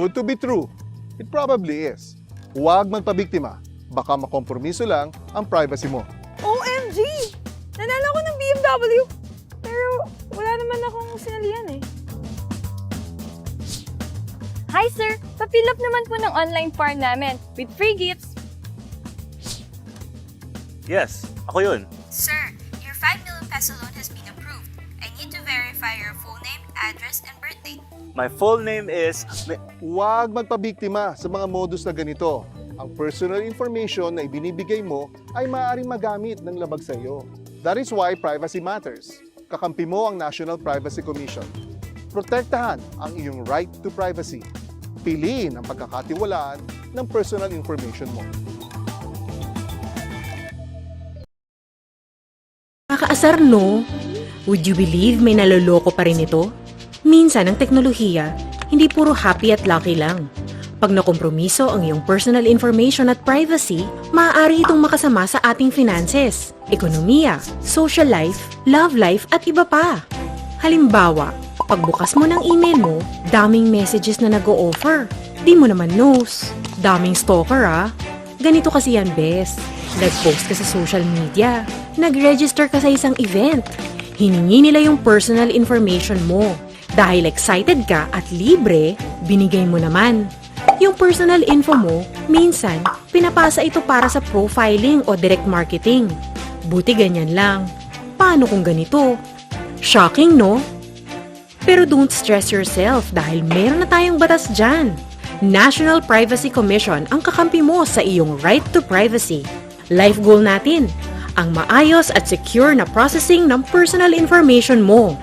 Good to be true. It probably is. Huwag magpabiktima. Baka makompromiso lang ang privacy mo. OMG! Nanalo ko ng BMW! Pero wala naman akong sinalihan eh. Hi sir! Pa-fill up naman po ng online form namin with free gifts. Yes, ako yun. Sir, your 5 million peso loan has been approved. I need to verify your full name, address, and birthday. My full name is... Huwag magpabiktima sa mga modus na ganito. Ang personal information na ibinibigay mo ay maaaring magamit ng labag sa iyo. That is why privacy matters. Kakampi mo ang National Privacy Commission. Protektahan ang iyong right to privacy. Piliin ang pagkakatiwalaan ng personal information mo. Kakaasar, no? Would you believe may naloloko pa rin ito? Minsan ang teknolohiya, hindi puro happy at lucky lang. Pag nakompromiso ang iyong personal information at privacy, maaari itong makasama sa ating finances, ekonomiya, social life, love life at iba pa. Halimbawa, pagbukas mo ng email mo, daming messages na nag-o-offer. Di mo naman knows. Daming stalker ah. Ganito kasi yan, bes. Nag-post ka sa social media. Nag-register ka sa isang event. Hiningi nila yung personal information mo. Dahil excited ka at libre, binigay mo naman. Yung personal info mo, minsan, pinapasa ito para sa profiling o direct marketing. Buti ganyan lang. Paano kung ganito? Shocking, no? Pero don't stress yourself dahil meron na tayong batas dyan. National Privacy Commission ang kakampi mo sa iyong right to privacy. Life goal natin, ang maayos at secure na processing ng personal information mo.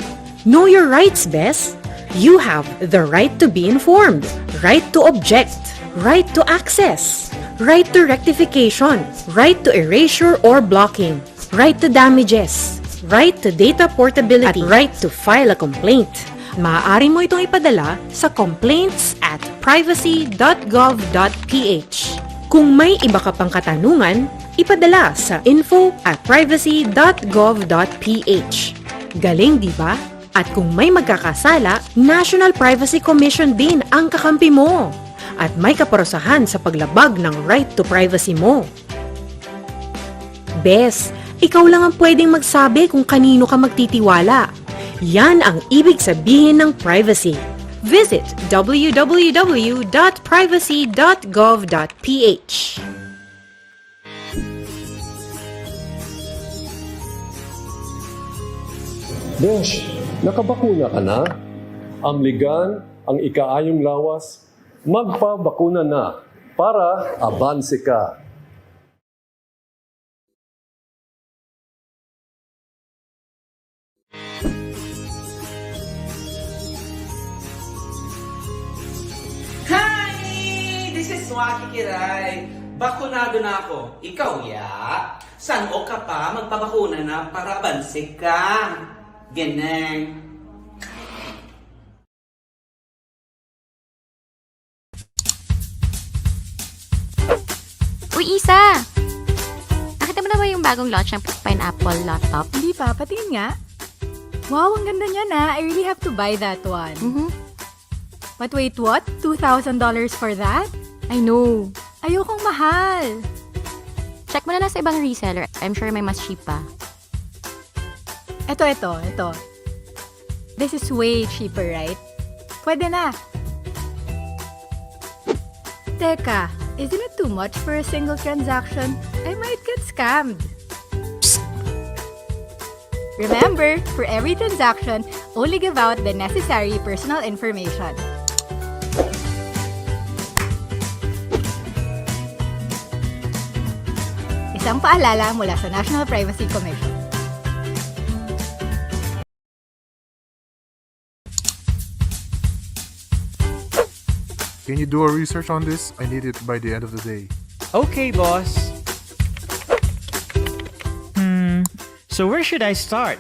Know your rights, bes. You have the right to be informed, right to object, right to access, right to rectification, right to erasure or blocking, right to damages, right to data portability, at right to file a complaint. Maaari mo itong ipadala sa complaints@privacy.gov.ph. Kung may iba ka pang katanungan, ipadala sa info@privacy.gov.ph. Galing, di ba? At kung may magkakasala, National Privacy Commission din ang kakampi mo. At may kaparusahan sa paglabag ng right to privacy mo. Bes, Ikaw lang ang pwedeng magsabi kung kanino ka magtitiwala. Yan ang ibig sabihin ng privacy. Visit www.privacy.gov.ph. Besh, nakabakuna ka na? Amligan, ang ikaayong lawas, magpabakuna na para abanse ka. Hi! This is Waki Kiray. Bakunado na ako. Ikaw, ya? Saan o ka pa? Magpabakuna na para abansik ka. Ganang. Uy, Isa! Nakita mo na ba yung bagong launch ng pineapple laptop? Hindi pa, patingin nga. Wow, ang ganda niya na. I really have to buy that one. But wait, what? $2,000 for that? I know. Ayokong mahal. Check mo na lang sa ibang reseller. I'm sure may mas cheap pa. Ito. This is way cheaper, right? Pwede na. Teka, isn't it too much for a single transaction? I might get scammed. Remember, for every transaction, only give out the necessary personal information. Isang paalala mula sa National Privacy Commission. Can you do a research on this? I need it by the end of the day. Okay, boss. So where should I start?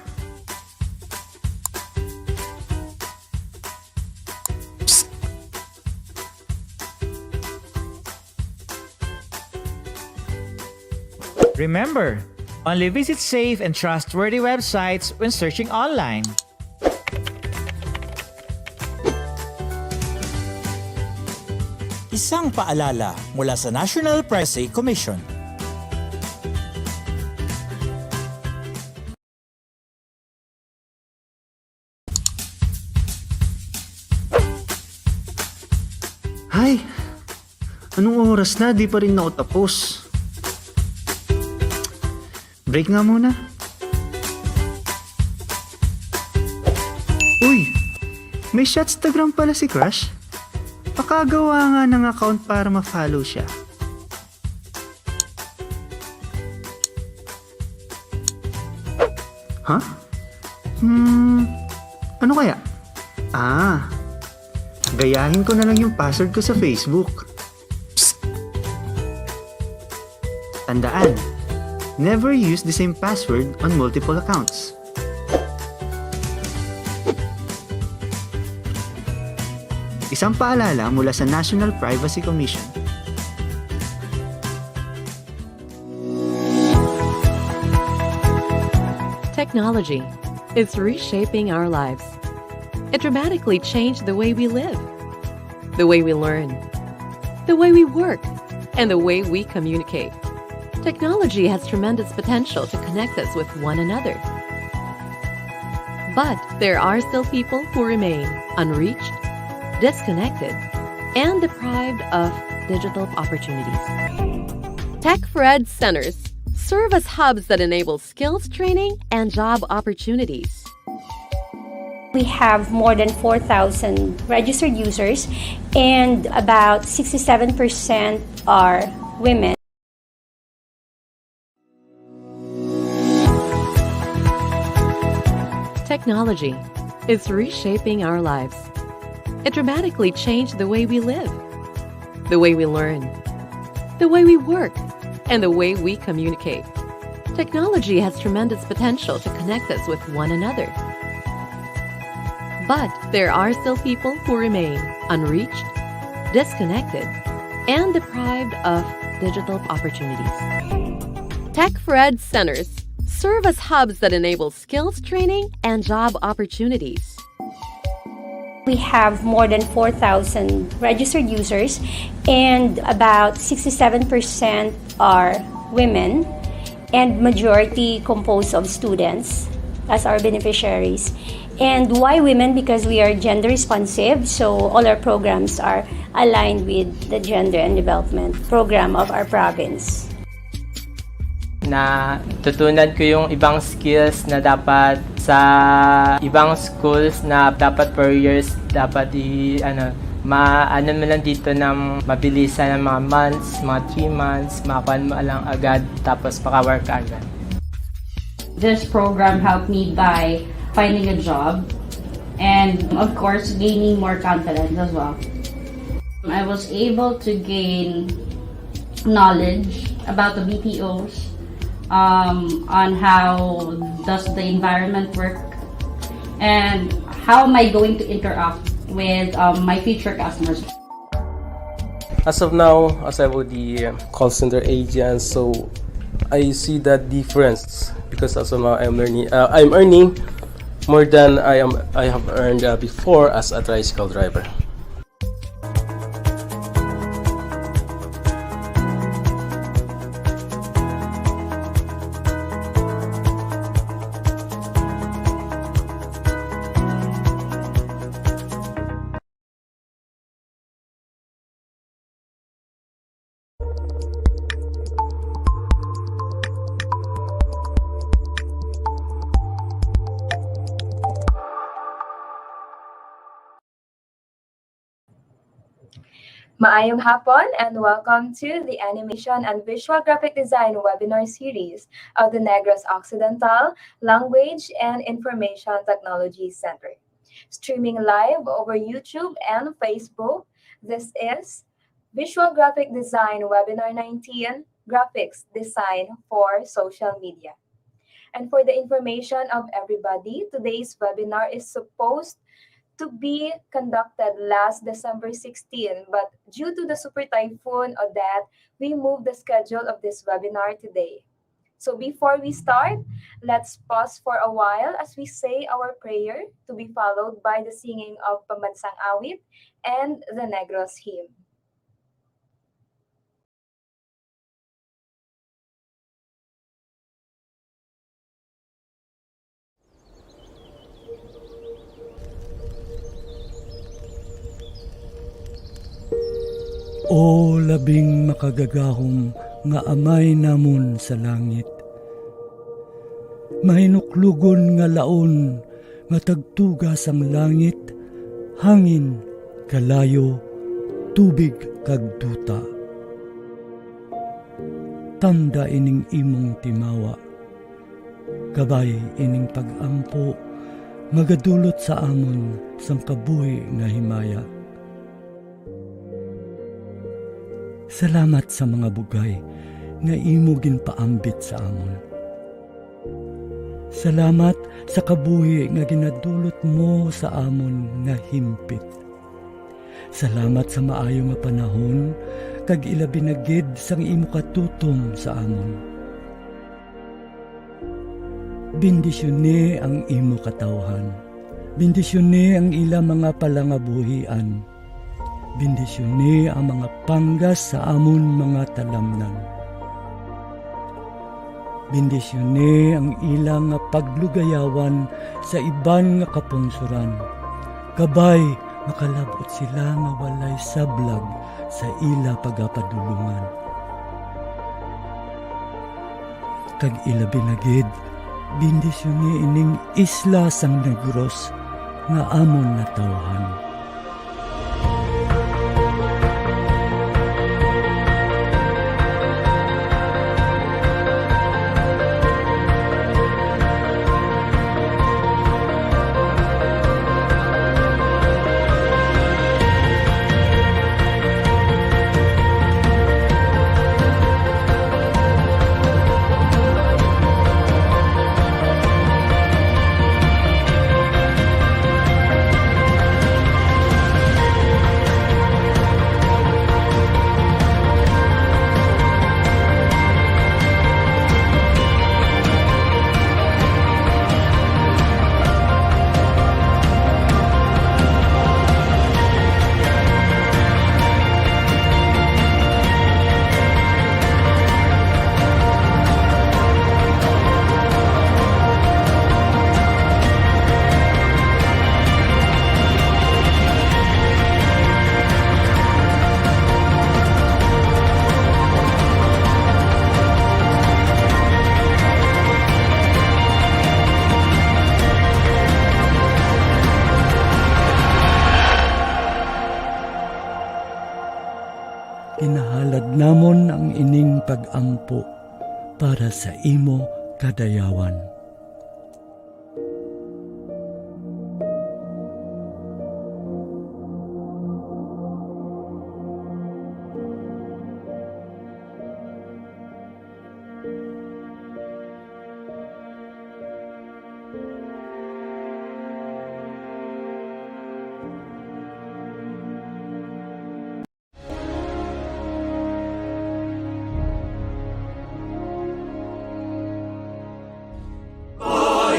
Remember, only visit safe and trustworthy websites when searching online. Isang paalala mula sa National Privacy Commission. Ay, anong oras na? Di pa rin ako tapos. Break nga muna. Uy, may Shotstagram pala si Crush. Pakagawa nga ng account para ma-follow siya. Huh? Ano kaya? Gayahin ko na lang yung password ko sa Facebook. Psst! Tandaan, never use the same password on multiple accounts. Isang paalala mula sa National Privacy Commission. Technology is reshaping our lives. It dramatically changed the way we live, the way we learn, the way we work, and the way we communicate. Technology has tremendous potential to connect us with one another. But there are still people who remain unreached, disconnected, and deprived of digital opportunities. Tech for Ed centers serve as hubs that enable skills training and job opportunities. We have more than 4,000 registered users, and about 67% are women. Technology is reshaping our lives. It dramatically changed the way we live, the way we learn, the way we work, and the way we communicate. Technology has tremendous potential to connect us with one another. But there are still people who remain unreached, disconnected, and deprived of digital opportunities. Tech for Ed centers serve as hubs that enable skills training and job opportunities. We have more than 4,000 registered users, and about 67% are women. and majority composed of students as our beneficiaries. And why women? Because we are gender responsive, so all our programs are aligned with the gender and development program of our province. Na tutunan ko yung ibang skills na dapat sa ibang schools na dapat per years dapat maano mo lang dito ng mabilisan ng mga months, mga 3 months, makakuha mo lang agad tapos paka-work agad. This program helped me by finding a job and of course gaining more confidence as well. I was able to gain knowledge about the BPOs, on how does the environment work and how am I going to interact with my future customers. As of now, as I was the call center agent, so I see that difference because as of now I'm earning more than I have earned before as a tricycle driver. Maayong hapon and welcome to the Animation and Visual Graphic Design webinar series of the Negros Occidental Language and Information Technology Center. Streaming live over YouTube and Facebook, this is Visual Graphic Design Webinar 19, Graphics Design for Social Media. And for the information of everybody, today's webinar is supposed to be conducted last December 16, but due to the Super Typhoon Odette, we moved the schedule of this webinar today. So before we start, let's pause for a while as we say our prayer to be followed by the singing of Pambansang Awit and the Negros Hymn. O labing makagagahom nga amay namon sa langit. Mahinuklugon nga laon nga tagtugas ang langit, hangin, kalayo, tubig kag duta. Tanda ining imong timawa, kabay ining pag-ampo, magadulot sa amon sang kabuhi nga himaya. Salamat sa mga bugay nga imo ginpaambit sa amon. Salamat sa kabuhi nga ginadulot mo sa amon nga himpit. Salamat sa maayo nga panahon kag ilabi na gid sang imo katutom sa amon. Bendisyone ang imo katawhan. Bendisyone ang ila mga palangabuhian. Bendisyone ang mga panggas sa amon mga talamnan. Bendisyone ang ilang paglugayawan sa iban nga kapungsuran. Kabay makalabot sila nga walay sablag sa ila pagapadulungan. Kag ilabi na gid, bendisyone ining isla sang Negros nga amon natawhan. namon ang ining pag-ampo para sa imo kadayawan.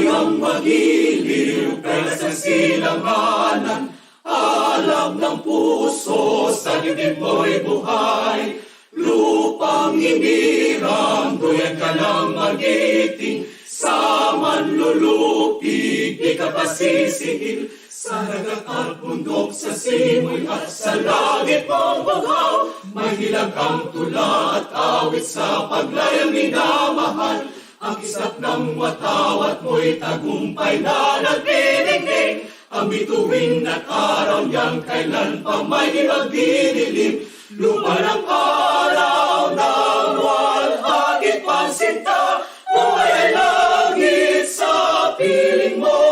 Kayang magiliw kaya sa silanganan, alam ng puso sa dibdib mo'y buhay. Lupang hinirang, duyan ka ng magiting, sa manlulupig, di ka pasisingil. Sa dagat at bundok, sa simoy at sa langit mong bughaw, may hilag ang tula at awit sa paglayang minamahal. Ang isap ng watawat mo'y tagumpay na nagdinigdig. Ang bituin at araw niyang kailan pa may magdidilim. Lupa ng araw ng walhati pansinta, buhay ay langit sa piling mo.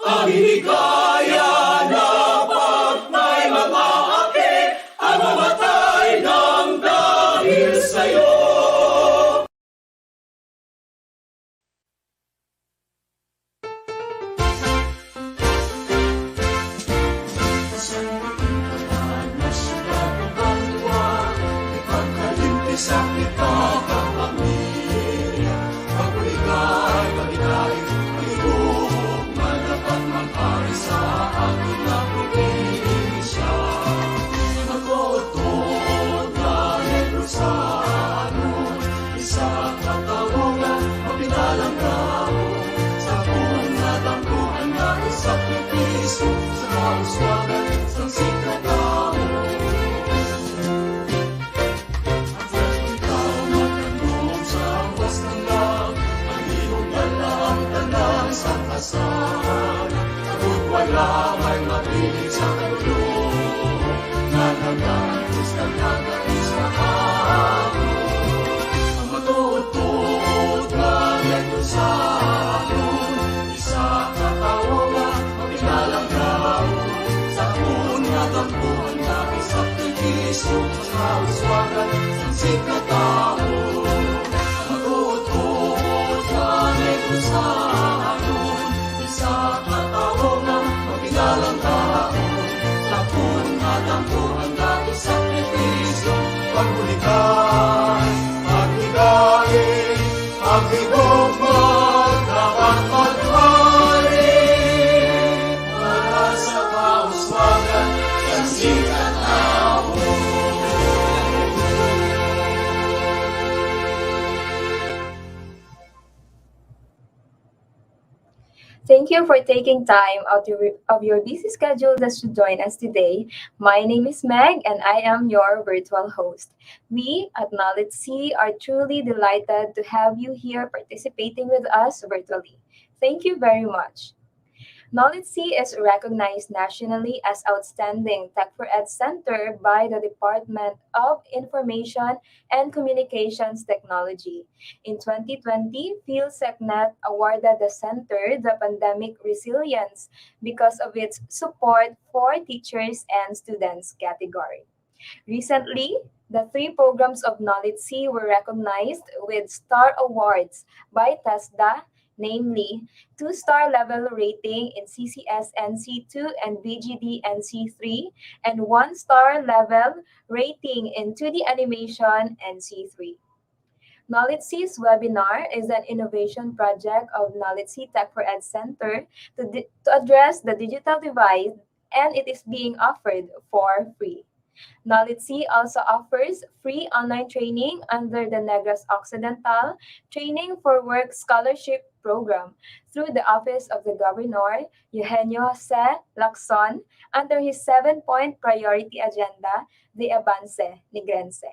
Ang hinigaya na pag may mga api, ang mamatay ng dahil sa'yo. Sa kita kapamilya, pag-uligay, pag-inay, pag-ibog, manapat mag-ari sa ating na probinsya. Magkotod na Negros Occidental, isa katawungan, mapinalang gamo, sa buwan na dampuan na isakripiso, sa kauswagan, sa sikatamo. Sa kasahan, abot wala may mapilit sa kalulong, nanagayos ka nagais na ako. Ang matuod na Negros Occidental, isa katawungan, mapilalang gamo, sa buwan na dampuan na isakripiso, sa kauswagan, sa sikatamo. Ang matuod na Negros Occidental, sa katawungan, mapilalang kahapon, sa punadang buwan na isakripisyo, pagbulikan, paghigain, paghibog mo, dapat maghari, para sa kauswagan, ng sikatao. Thank you for taking time out of your busy schedule just to join us today. My name is Meg and I am your virtual host. We at NOLITC are truly delighted to have you here participating with us virtually. Thank you very much. NOLITC is recognized nationally as Outstanding Tech for Ed Center by the Department of Information and Communications Technology. In 2020, PhilSecNet awarded the center the Pandemic Resilience because of its support for teachers and students category. Recently, the 3 programs of NOLITC were recognized with STAR Awards by TESDA, namely 2-star level rating in CCS NC2 and BGD NC3, and 1-star level rating in 2D animation NC3. NOLITC's webinar is an innovation project of NOLITC Tech for Ed Center to address the digital divide, and it is being offered for free. NOLITC also offers free online training under the Negros Occidental Training for Work Scholarship Program through the Office of the Governor, Eugenio Jose Lacson, under his 7-point priority agenda, the Avance Negrense.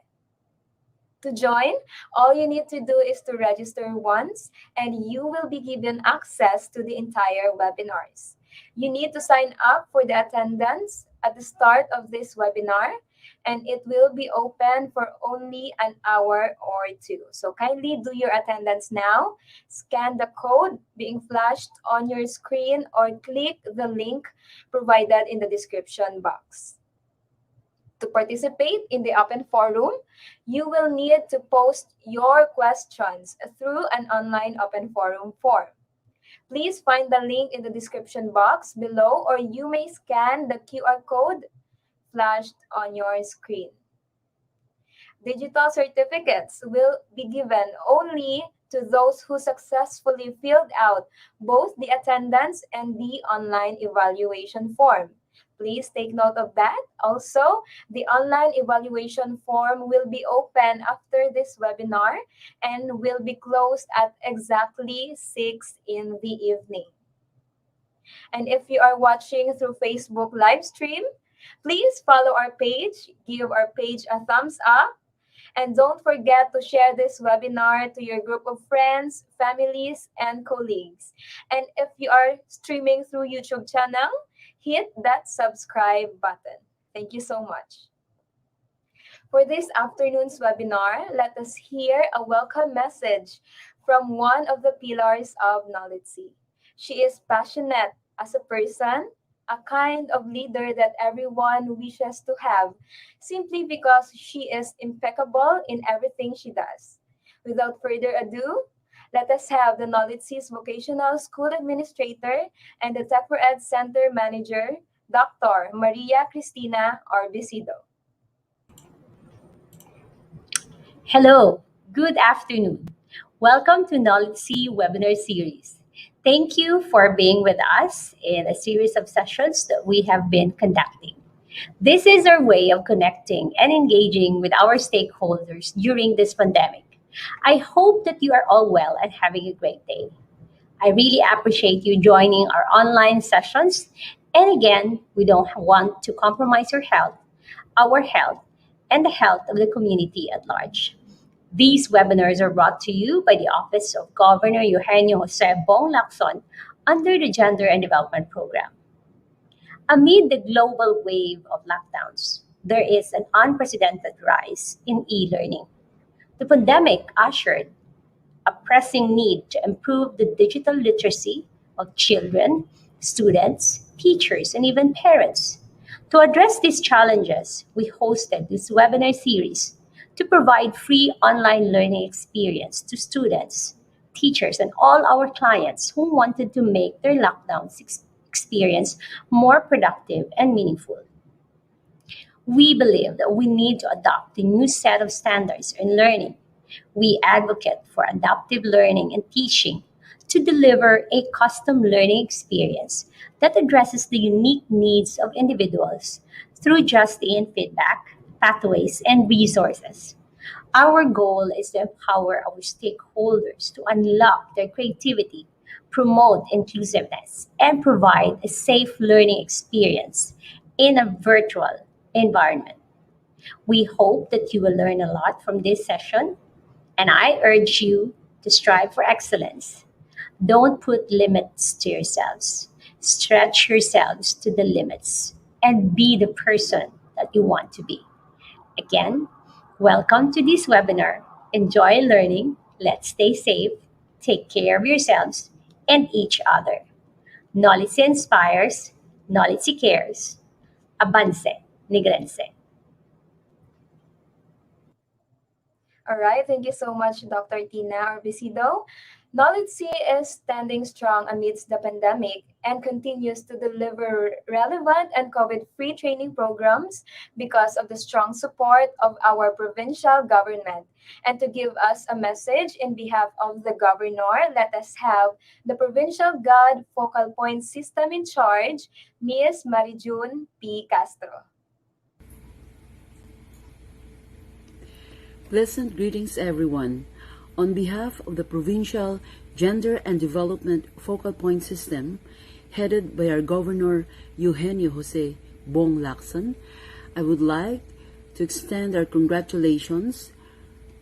To join, all you need to do is to register once and you will be given access to the entire webinars. You need to sign up for the attendance at the start of this webinar, and it will be open for only an hour or two. So kindly do your attendance now. Scan the code being flashed on your screen or click the link provided in the description box. To participate in the open forum, you will need to post your questions through an online open forum form. Please find the link in the description box below, or you may scan the QR code flashed on your screen. Digital certificates will be given only to those who successfully filled out both the attendance and the online evaluation form. Please take note of that. Also, the online evaluation form will be open after this webinar and will be closed at exactly 6 in the evening. And if you are watching through Facebook live stream, please follow our page, give our page a thumbs up, and don't forget to share this webinar to your group of friends, families, and colleagues. And if you are streaming through YouTube channel, hit that subscribe button. Thank you so much. For this afternoon's webinar, let us hear a welcome message from one of the pillars of NOLITC. She is passionate as a person, a kind of leader that everyone wishes to have, simply because she is impeccable in everything she does. Without further ado, let us have the NOLITC's Vocational School Administrator and the Tech4Ed Center Manager, Dr. Maria Cristina Orbicido. Hello, good afternoon. Welcome to NOLITC webinar series. Thank you for being with us in a series of sessions that we have been conducting. This is our way of connecting and engaging with our stakeholders during this pandemic. I hope that you are all well and having a great day. I really appreciate you joining our online sessions. And again, we don't want to compromise your health, our health, and the health of the community at large. These webinars are brought to you by the Office of Governor Eugenio Jose Bong Lacson under the Gender and Development Program. Amid the global wave of lockdowns, there is an unprecedented rise in e-learning. The pandemic ushered a pressing need to improve the digital literacy of children, students, teachers, and even parents. To address these challenges, we hosted this webinar series to provide free online learning experience to students, teachers, and all our clients who wanted to make their lockdown experience more productive and meaningful. We believe that we need to adopt a new set of standards in learning. We advocate for adaptive learning and teaching to deliver a custom learning experience that addresses the unique needs of individuals through just-in feedback, pathways, and resources. Our goal is to empower our stakeholders to unlock their creativity, promote inclusiveness, and provide a safe learning experience in a virtual environment. We hope that you will learn a lot from this session, and I urge you to strive for excellence. Don't put limits to yourselves. Stretch yourselves to the limits and be the person that you want to be. Again, welcome to this webinar. Enjoy learning. Let's stay safe. Take care of yourselves and each other. NOLITC inspires, NOLITC cares. Avance, Negrense. All right, thank you so much, Dr. Tina Orbicido. NOLITC is standing strong amidst the pandemic and continues to deliver relevant and COVID-free training programs because of the strong support of our provincial government. And to give us a message in behalf of the governor, let us have the Provincial God Focal Point System in charge, Ms. Marijun P. Castro. Pleasant greetings, everyone. On behalf of the Provincial Gender and Development Focal Point System, headed by our Governor Eugenio Jose Bong Lacson, I would like to extend our congratulations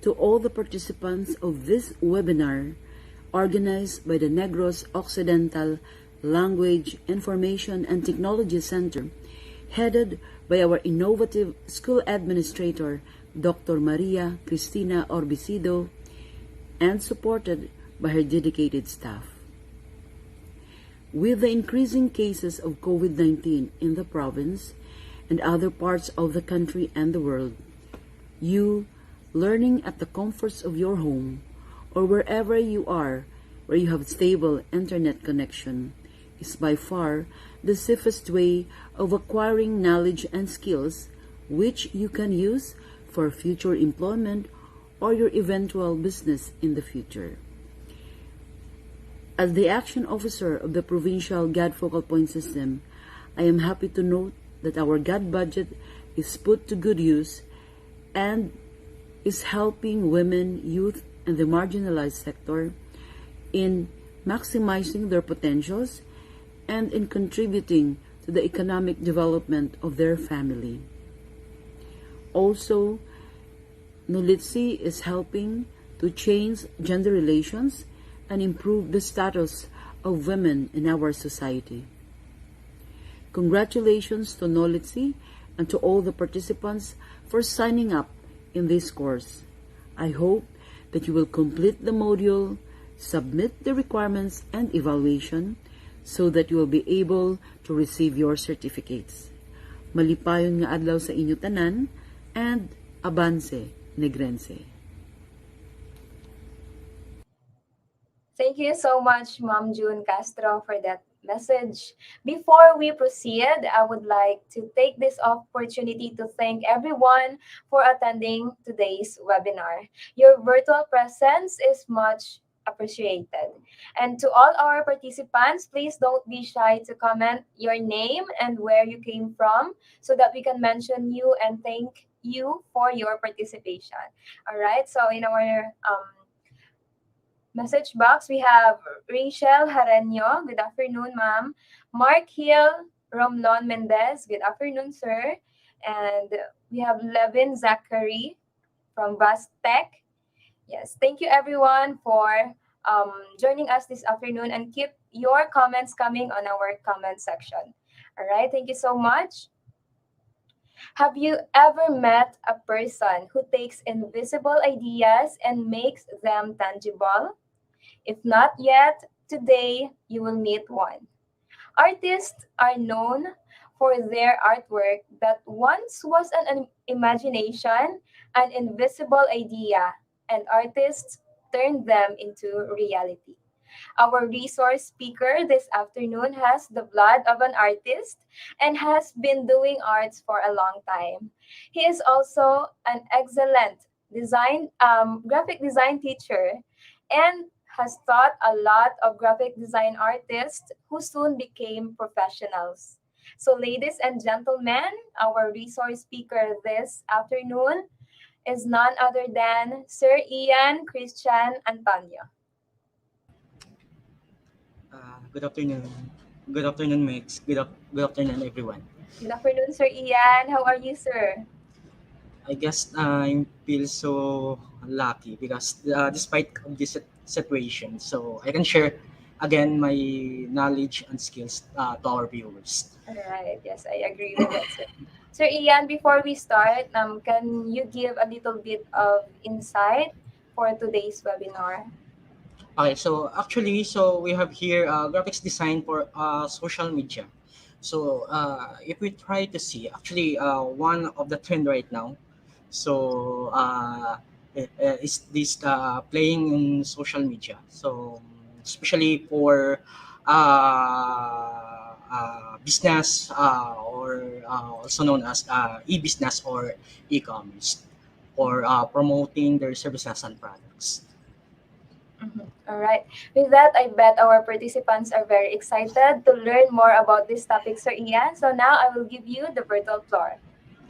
to all the participants of this webinar organized by the Negros Occidental Language, Information and Technology Center headed by our innovative school administrator, Dr. Maria Cristina Orbicido, and supported by her dedicated staff. With the increasing cases of COVID-19 in the province and other parts of the country and the world, you, learning at the comforts of your home or wherever you are where you have stable internet connection, is by far the safest way of acquiring knowledge and skills which you can use for future employment or your eventual business in the future. As the action officer of the provincial GAD focal point system, I am happy to note that our GAD budget is put to good use and is helping women, youth, and the marginalized sector in maximizing their potentials and in contributing to the economic development of their family. Also, NOLITC is helping to change gender relations and improve the status of women in our society. Congratulations to NOLITC and to all the participants for signing up in this course. I hope that you will complete the module, submit the requirements and evaluation so that you will be able to receive your certificates. Malipayon nga adlaw sa inyo tanan and Avance Negrense. Thank you so much, Ma'am June Castro, for that message. Before we proceed, I would like to take this opportunity to thank everyone for attending today's webinar. Your virtual presence is much appreciated. And to all our participants, please don't be shy to comment your name and where you came from so that we can mention you and thank you for your participation. All right, so in our message box, we have Rachel Jareño. Good afternoon, ma'am. Mark Hill Romlon Mendez. Good afternoon, sir. And we have Levin Zachary from Bastec. Yes, thank you everyone for joining us this afternoon, and keep your comments coming on our comment section. All right, thank you so much. Have you ever met a person who takes invisible ideas and makes them tangible? If not yet, today you will meet one. Artists are known for their artwork that once was an imagination, an invisible idea, and artists turned them into reality. Our resource speaker this afternoon has the blood of an artist and has been doing arts for a long time. He is also an excellent graphic design teacher and has taught a lot of graphic design artists who soon became professionals. So ladies and gentlemen, our resource speaker this afternoon is none other than Sir Ian Christian Antonio. Good afternoon. Good afternoon, Max. Good afternoon, everyone. Good afternoon, Sir Ian. How are you, sir? I guess I feel so lucky because despite of this situation, so I can share again my knowledge and skills to our viewers. All right. Yes, I agree with that, sir. Sir Ian, before we start, can you give a little bit of insight for today's webinar? Okay, so actually, so we have here graphics design for social media. So if we try to see, actually, one of the trend right now, so is this playing in social media. So especially for business or also known as e-business or e-commerce, or promoting their services and products. All right. With that, I bet our participants are very excited to learn more about this topic, Sir Ian. So now I will give you the virtual floor.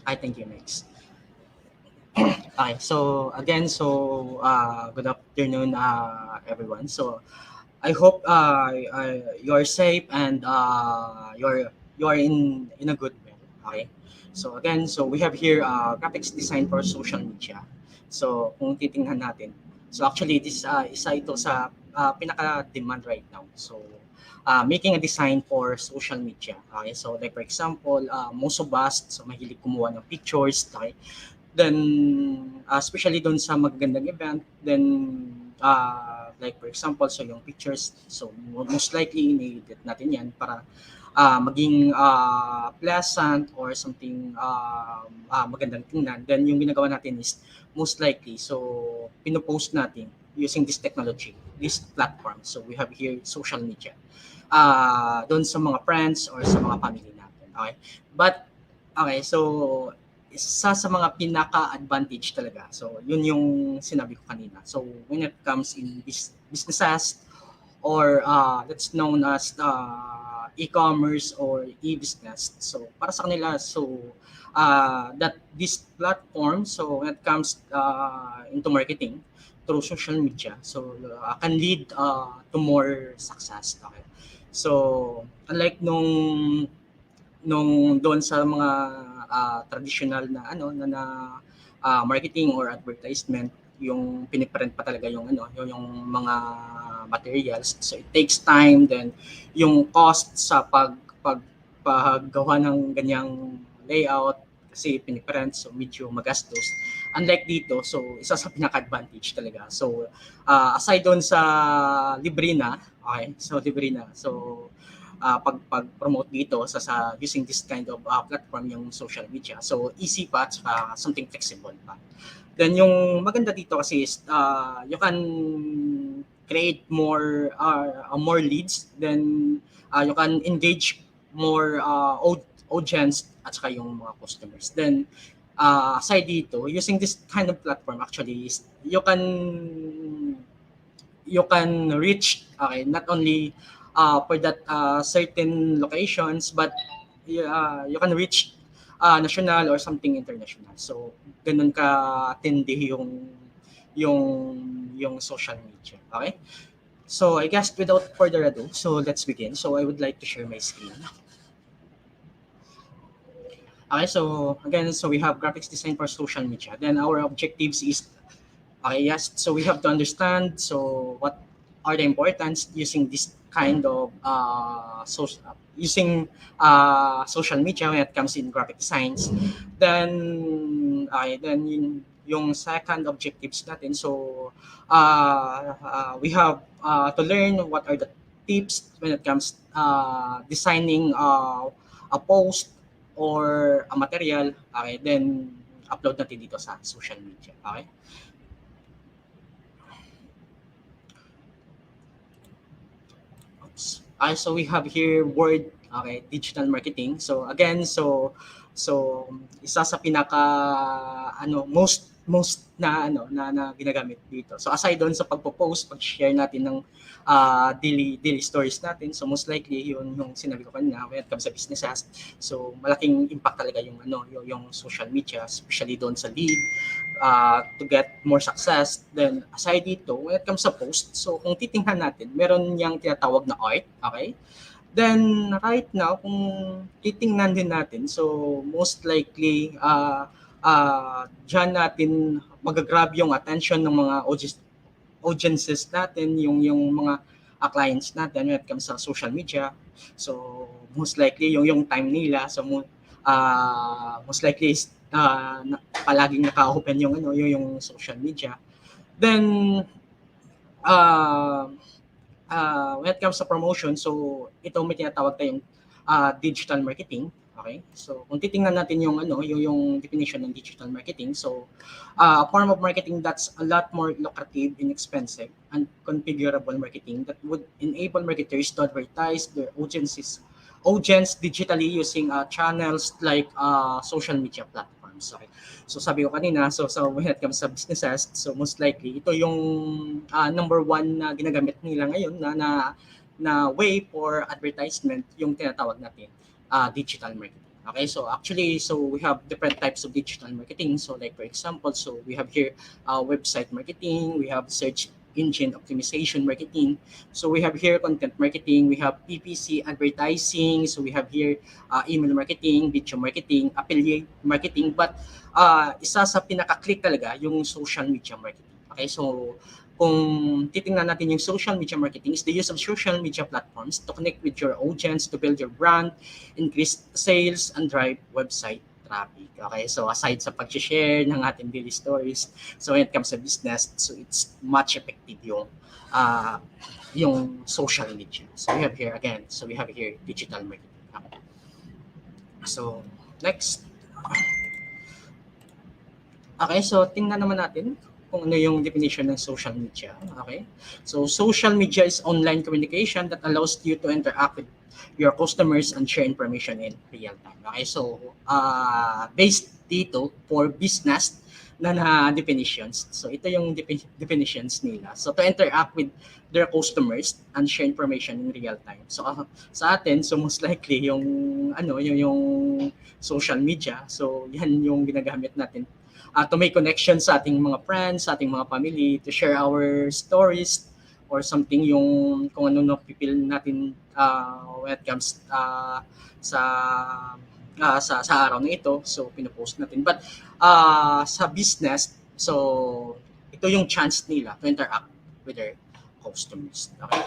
I thank you, Max. Okay, so again, so good afternoon, everyone. So I hope you are safe and you are in a good way. Okay. So again, so we have here graphics design for social media. So kung titingnan natin, So actually, this isa ito sa pinaka-demand right now. So making a design for social media. Okay, so like for example, most of us so mahilig kumuha ng pictures. Okay, then especially doon sa magagandang event, then like for example, so yung pictures, so most likely ini-edit natin yan para maging pleasant or something magandang tingnan. Then yung ginagawa natin is most likely, so pinopost natin using this technology, this platform. So we have here social media. Doon sa mga friends or sa mga family natin. Okay? But, okay, so isa sa mga pinaka-advantage talaga. So, yun yung sinabi ko kanina. So, when it comes in businesses or that's known as e-commerce or e-business. So, para sa kanila, so that this platform, so when it comes into marketing through social media, so can lead to more success. Okay? So, unlike nung doon sa mga traditional na marketing or advertisement, yung piniprint pa talaga yung yung mga materials, so it takes time, then yung cost sa paggawa ng ganyang layout kasi piniprint, so medyo magastos. Unlike dito, so isa sa pinaka-advantage talaga. So aside doon sa libre na, okay, so libre na, so pag-promote dito sa using this kind of platform, yung social media. So easy pa at something flexible pa. Then yung maganda dito kasi is you can create more leads, then you can engage more audience at saka yung mga customers. Then aside dito, using this kind of platform actually is you can reach, okay, not only for that certain locations, but you can reach national or something international. So ganun ka tindi yung social media. Okay? So I guess without further ado, so let's begin. So I would like to share my screen. Okay, so again, so we have graphics design for social media. Then our objectives is, okay, yes, so we have to understand so what are the importance using this kind of using social media when it comes in graphic designs. Then yung second objectives natin, so we have to learn what are the tips when it comes designing a post or a material. Okay, then upload natin dito sa social media. Okay. So we have here word, okay, digital marketing. So again, so isa sa pinaka most na ginagamit dito. So aside doon sa pagpo-post, pag-share natin ng daily stories natin, so most likely yun yung sinabi ko kanina when it comes sa businesses. So malaking impact talaga yung yung social media, especially doon sa lead to get more success. Then aside dito, when it comes sa post, so kung titingnan natin, meron niyang tinatawag na art, okay? Then right now, kung titingnan din natin, so most likely dyan natin magagrab yung attention ng mga audiences natin, yung mga clients natin when it comes sa social media. So most likely yung time nila, so most likely is palaging naka-open yung social media. Then when it comes sa promotion, so ito may tinatawag tayong digital marketing. Okay? So kung titingnan natin yung definition ng digital marketing, so a form of marketing that's a lot more lucrative, inexpensive, and configurable marketing that would enable marketers to advertise their audience digitally using channels like social media platforms. Okay? So sabi ko kanina, so when it comes sa businesses, so most likely ito yung number one na ginagamit nila ngayon na way for advertisement, yung tinatawag natin digital marketing. Okay, so actually, so we have different types of digital marketing. So like for example, so we have here website marketing, we have search engine optimization marketing. So we have here content marketing, we have PPC advertising, so we have here email marketing, video marketing, affiliate marketing, but isa sa pinaka-click talaga yung social media marketing. Okay, so kung titingnan natin yung social media marketing is the use of social media platforms to connect with your audience, to build your brand, increase sales, and drive website traffic. Okay, so aside sa pag-share ng ating daily stories, so when it comes to business, so it's much effective yung social media. So we have here again, so we have here digital marketing. Okay. So next. Okay, so tingnan naman natin kung ano yung definition ng social media. Okay, so social media is online communication that allows you to interact with your customers and share information in real time. Okay, so based dito for business na definitions. So ito yung definitions nila. So to interact with their customers and share information in real time. So sa atin, so most likely yung yung social media. So yan yung ginagamit natin to make connections sa ating mga friends, sa ating mga family, to share our stories or something yung kung ano napipil natin when it comes sa araw na ito. So pinopost natin. But sa business, so ito yung chance nila to interact with their customers. Okay?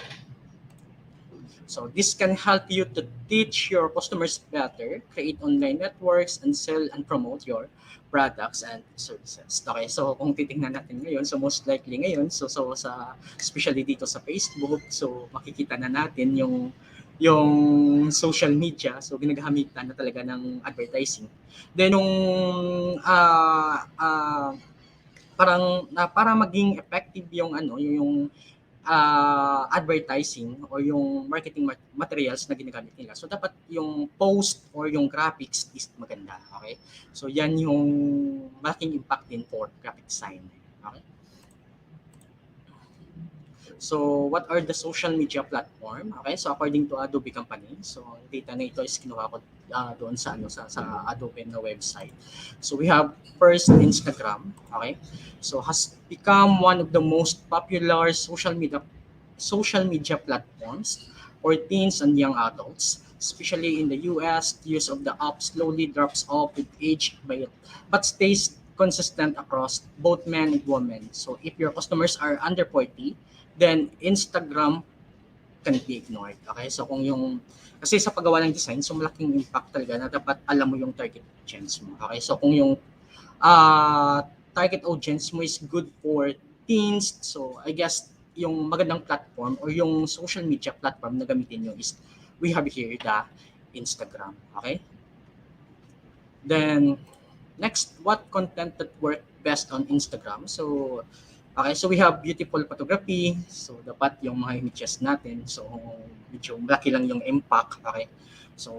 So this can help you to teach your customers better, create online networks, and sell and promote your products and services. Okay, so kung titingnan natin ngayon, so most likely ngayon, so sa especially dito sa Facebook, so makikita na natin yung social media, so ginagamitan na talaga ng advertising. Then nung para maging effective yung yung advertising or yung marketing materials na ginagamit nila. So dapat yung post or yung graphics is maganda, okay? So yan yung malaking impact din for graphic design, okay? So what are the social media platform? Okay, so according to Adobe company, so data na ito is kinuha ko doon sa Adobe na website. So we have first Instagram, okay? So has become one of the most popular social media platforms for teens and young adults, especially in the US. The use of the app slowly drops off with age but stays consistent across both men and women. So if your customers are under 40, then Instagram can be ignored. Okay, so kasi sa paggawa ng design, so malaking impact talaga na dapat alam mo yung target audience mo. Okay, so kung yung target audience mo is good for teens, so I guess yung magandang platform or yung social media platform na gamitin nyo is we have here the Instagram. Okay, then next, what content that work best on Instagram? So okay, so we have beautiful photography. So dapat yung mga images natin, so medyo malaki lang yung impact. Okay, so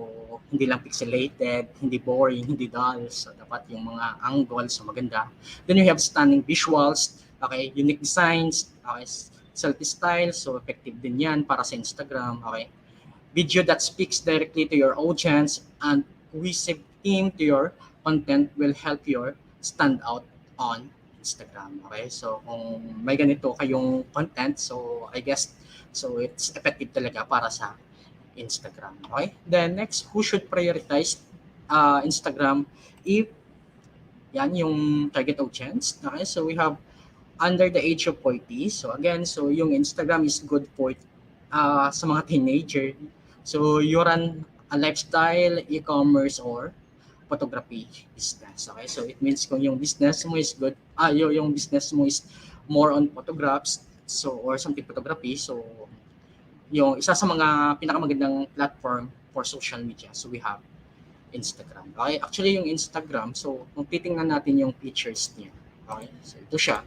hindi lang pixelated, hindi boring, hindi dull. So dapat yung mga angles so maganda. Then you have stunning visuals, okay, unique designs, okay, selfie style, so effective din yan para sa Instagram. Okay, video that speaks directly to your audience and cohesive theme to your content will help you stand out on Instagram. Okay, so kung may ganito kayong content, so I guess so it's effective talaga para sa Instagram. Okay, then next, who should prioritize Instagram if yan yung target audience? Okay, so we have under the age of 40. So again, so yung Instagram is good for sa mga teenager. So you run a lifestyle, e-commerce, or photography business. Okay, so it means kung yung business mo is good, yung business mo is more on photographs, so or something photography, so yung isa sa mga pinakamagandang platform for social media, so we have Instagram. Okay, actually yung Instagram, so kung titingnan natin yung features niya, okay, so ito siya.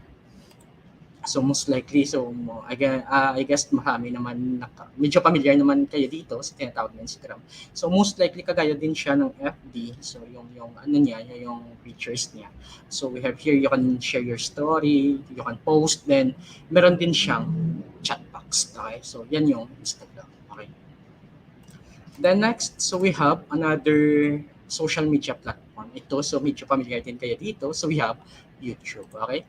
So most likely, so I guess marami naman, medyo familiar naman kayo dito sa tinatawag na Instagram. So most likely kagaya din siya ng FB. So yung ano niya, yung features niya. So we have here, you can share your story, you can post, then meron din siyang chat box. Okay, so yan yung Instagram. Okay. Then next, so we have another social media platform. Ito, so medyo familiar din kayo dito. So we have YouTube. Okay.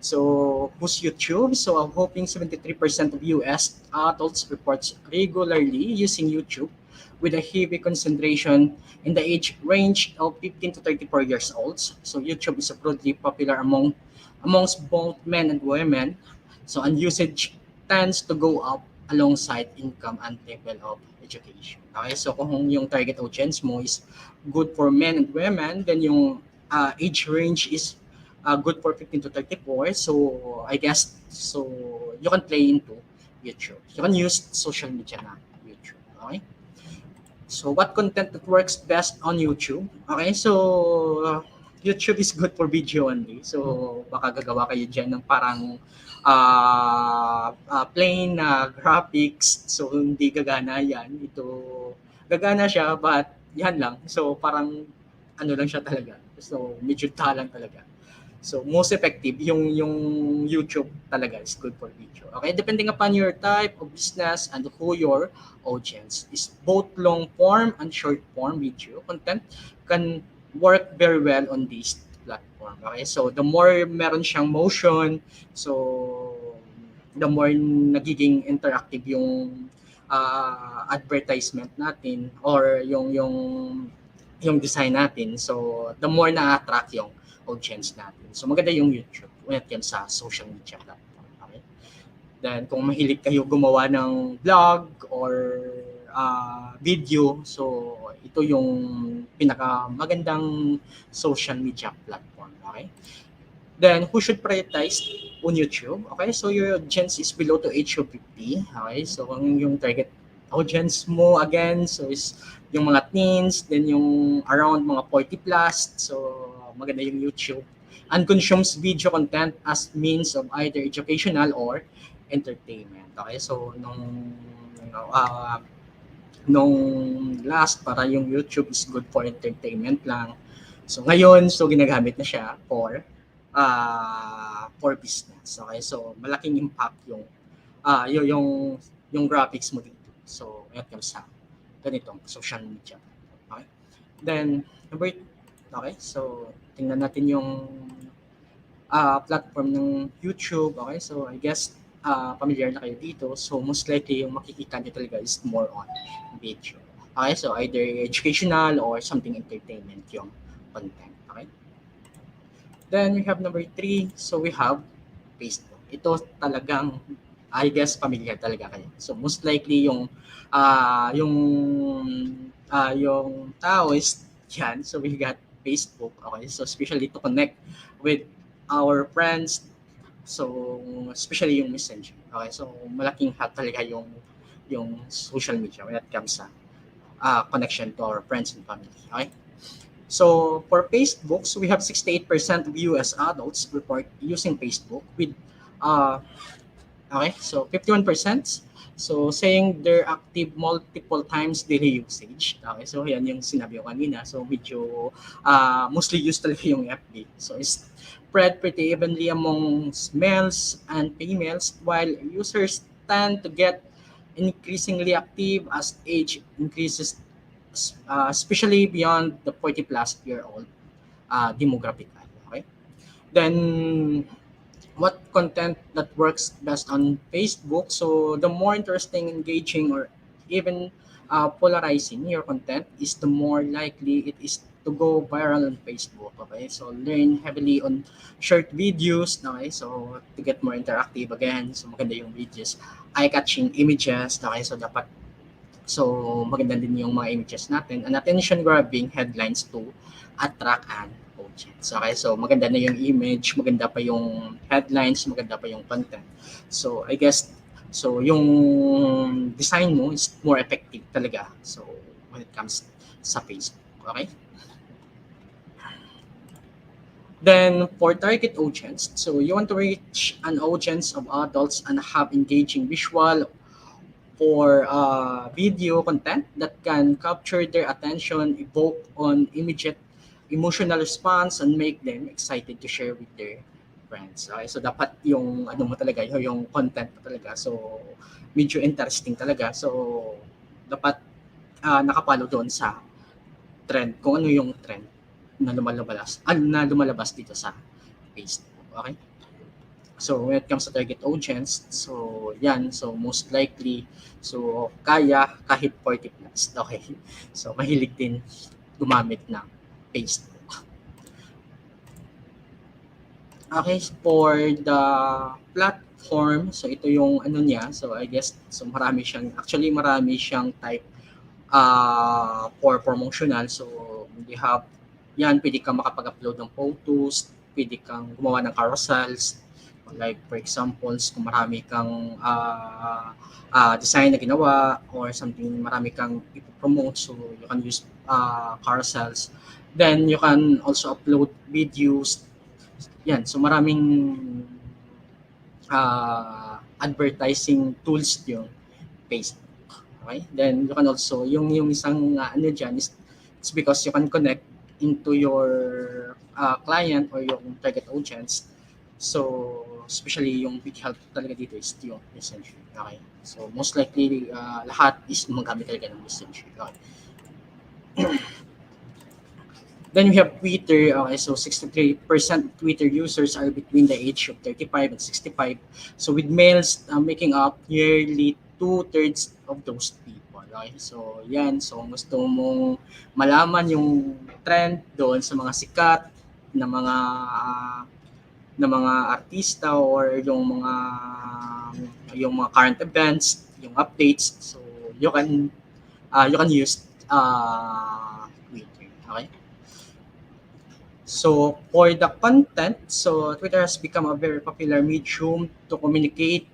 So, who's YouTube? So, I'm hoping 73% of US adults reports regularly using YouTube with a heavy concentration in the age range of 15 to 34 years old. So YouTube is broadly popular amongst both men and women. So and usage tends to go up alongside income and level of education. Okay, so kung yung target audience mo is good for men and women, then yung age range is good for 15 to 34. So I guess so you can play into YouTube. You can use social media na YouTube. Okay. So what content that works best on YouTube? Okay, so YouTube is good for video only. So baka gagawa kayo dyan ng parang plain graphics. So hindi gagana yan. Ito gagana siya but yan lang. So parang ano lang siya talaga. So medyo talang talaga. So most effective yung YouTube talaga is good for video. Okay, depending upon your type of business and who your audience is, both long form and short form video content can work very well on this platform. Okay, so the more meron siyang motion, so the more nagiging interactive yung advertisement natin or yung design natin. So the more na-attract yung audience natin. So maganda yung YouTube when it comes sa social media platform. Okay? Then kung mahilig kayo gumawa ng vlog or video, so ito yung pinakamagandang social media platform. Okay? Then who should prioritize on YouTube? Okay, so your audience is below to age of 50. Okay, so yung target audience mo again, so is yung mga teens, then yung around mga 40 plus. So maganda yung YouTube and consumes video content as means of either educational or entertainment. Okay, so nung last para yung YouTube is good for entertainment lang. So ngayon so ginagamit na siya for business. Okay, so malaking impact yung graphics mo dito. So it comes sa ganitong social media. Okay, then okay, so tingnan natin yung platform ng YouTube. Okay, so I guess familiar na kayo dito. So most likely yung makikita nyo talaga is more on video. Okay, so either educational or something entertainment yung content. Okay, then we have number 3. So we have Facebook. Ito talagang I guess familiar talaga kayo. So most likely yung tao is yan. So we got Facebook. Okay, so especially to connect with our friends. So especially yung Messenger. Okay, so malaking help talaga yung social media when it comes sa connection to our friends and family. Okay, so for Facebook, so we have 68% of US adults report using Facebook with okay, so 51%. So saying they're active multiple times daily usage. Okay, so yan yung sinabi ko kanina. So medyo mostly used talaga yung FB. So it's spread pretty evenly among males and females, while users tend to get increasingly active as age increases, especially beyond the 40 plus year old demographic. Okay, then what content that works best on Facebook? So the more interesting, engaging, or even polarizing your content is, the more likely it is to go viral on Facebook. Okay, so learn heavily on short videos. Okay, so to get more interactive again, so maganda yung videos, eye-catching images. Okay, so dapat so maganda din yung mga images natin, and attention-grabbing headlines to attract an audience. Okay, so maganda na yung image, maganda pa yung headlines, maganda pa yung content. So I guess so yung design mo is more effective talaga. So when it comes sa Facebook. Okay, then for target audience, so you want to reach an audience of adults and have engaging visual or video content that can capture their attention, evoke on immediate emotional response, and make them excited to share with their friends. Okay, so dapat yung ano mo talaga, yung content mo talaga. So medyo interesting talaga. So dapat nakapalo doon sa trend, kung ano yung trend na lumalabas dito sa Facebook. Okay? So when it comes to target audience, so yan, so most likely, so kaya kahit 40 plus, okay. So mahilig din gumamit ng Facebook. Okay, for the platform, so ito yung ano niya, so I guess, so marami siyang type for promotional. So we have yan, pwede kang makapag-upload ng photos, pwede kang gumawa ng carousels, like for example, kung marami kang design na ginawa or something, marami kang ipopromote, so you can use carousels. Then you can also upload videos. Yan, so maraming advertising tools yung Facebook. Okay? Then you can also, yung isang ano dyan is, it's because you can connect into your client or yung target audience. So, especially yung big help talaga dito is yung messenger. Okay? So, most likely, lahat is magamit talaga ng messenger. Okay? Then we have Twitter. Okay, so 63% of Twitter users are between the age of 35 and 65. So with males making up nearly 2/3 of those people. Okay, so yan. So gusto mong malaman yung trend doon sa mga sikat na mga artista or yung mga current events, yung updates. So you can use Twitter. Okay. So for the content, so Twitter has become a very popular medium to communicate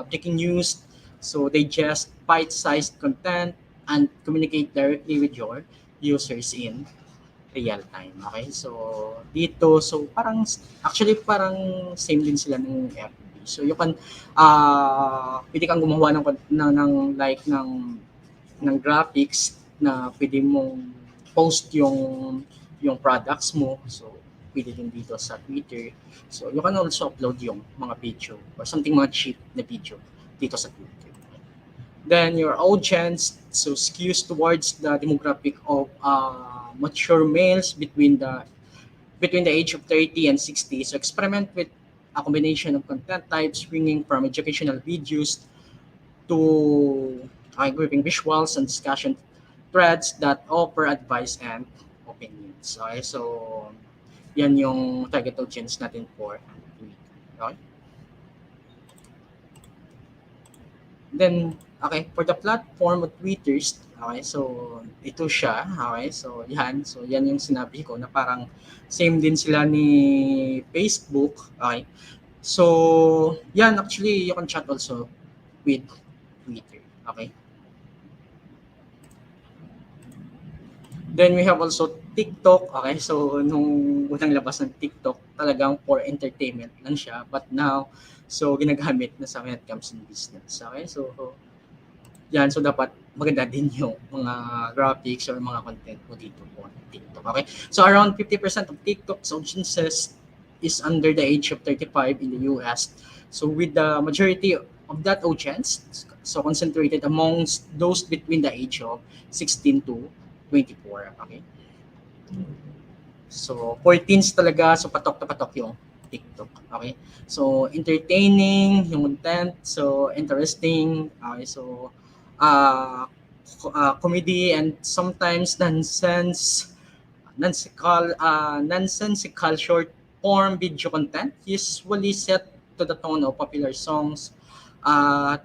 breaking news. So they just bite-sized content and communicate directly with your users in real time. Okay, so dito, so parang same din sila ng FB. So you can pwede kang gumawa ng graphics na pwede mong post yung products mo. So pwede din dito sa Twitter. So you can also upload yung mga video or something mga cheap na video dito sa Twitter. Then your audience so skews towards the demographic of mature males between the age of 30 and 60. So experiment with a combination of content types ranging from educational videos to grouping visuals and discussion threads that offer advice and opinions. Okay, so yan yung target audience natin for Twitter. Okay? Then, okay, for the platform of Twitters, okay, so ito siya, okay, so yan yung sinabi ko na parang same din sila ni Facebook, okay. So, yan, actually, you can chat also with Twitter, okay. Then we have also TikTok, okay, so nung unang labas ng TikTok, talagang for entertainment lang siya, but now, so ginagamit na sa when it comes in business, okay, so yan, so dapat maganda din yung mga graphics or mga content mo dito on TikTok, okay. So around 50% of TikTok's audiences is under the age of 35 in the US. So with the majority of that audience, so concentrated amongst those between the age of 16 to 24, okay. So 14s talaga, so patok na patok yung TikTok, okay. So entertaining yung content, so interesting, okay, so comedy and sometimes nonsensical short form video content usually set to the tone of popular songs.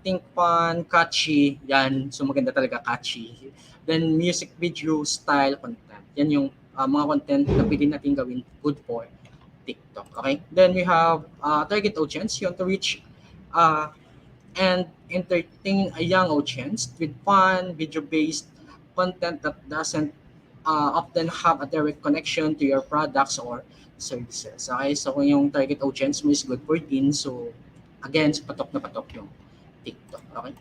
Think fun, catchy, yan, so maganda talaga catchy. Then music video style content, yan yung mga content na pwede natin gawin good for TikTok, okay. Then we have target audience, you want to reach and entertain a young audience with fun, video-based content that doesn't often have a direct connection to your products or services. Okay, so kung yung target audience mo is good for teens, so again, so patok na patok yung TikTok. Okay.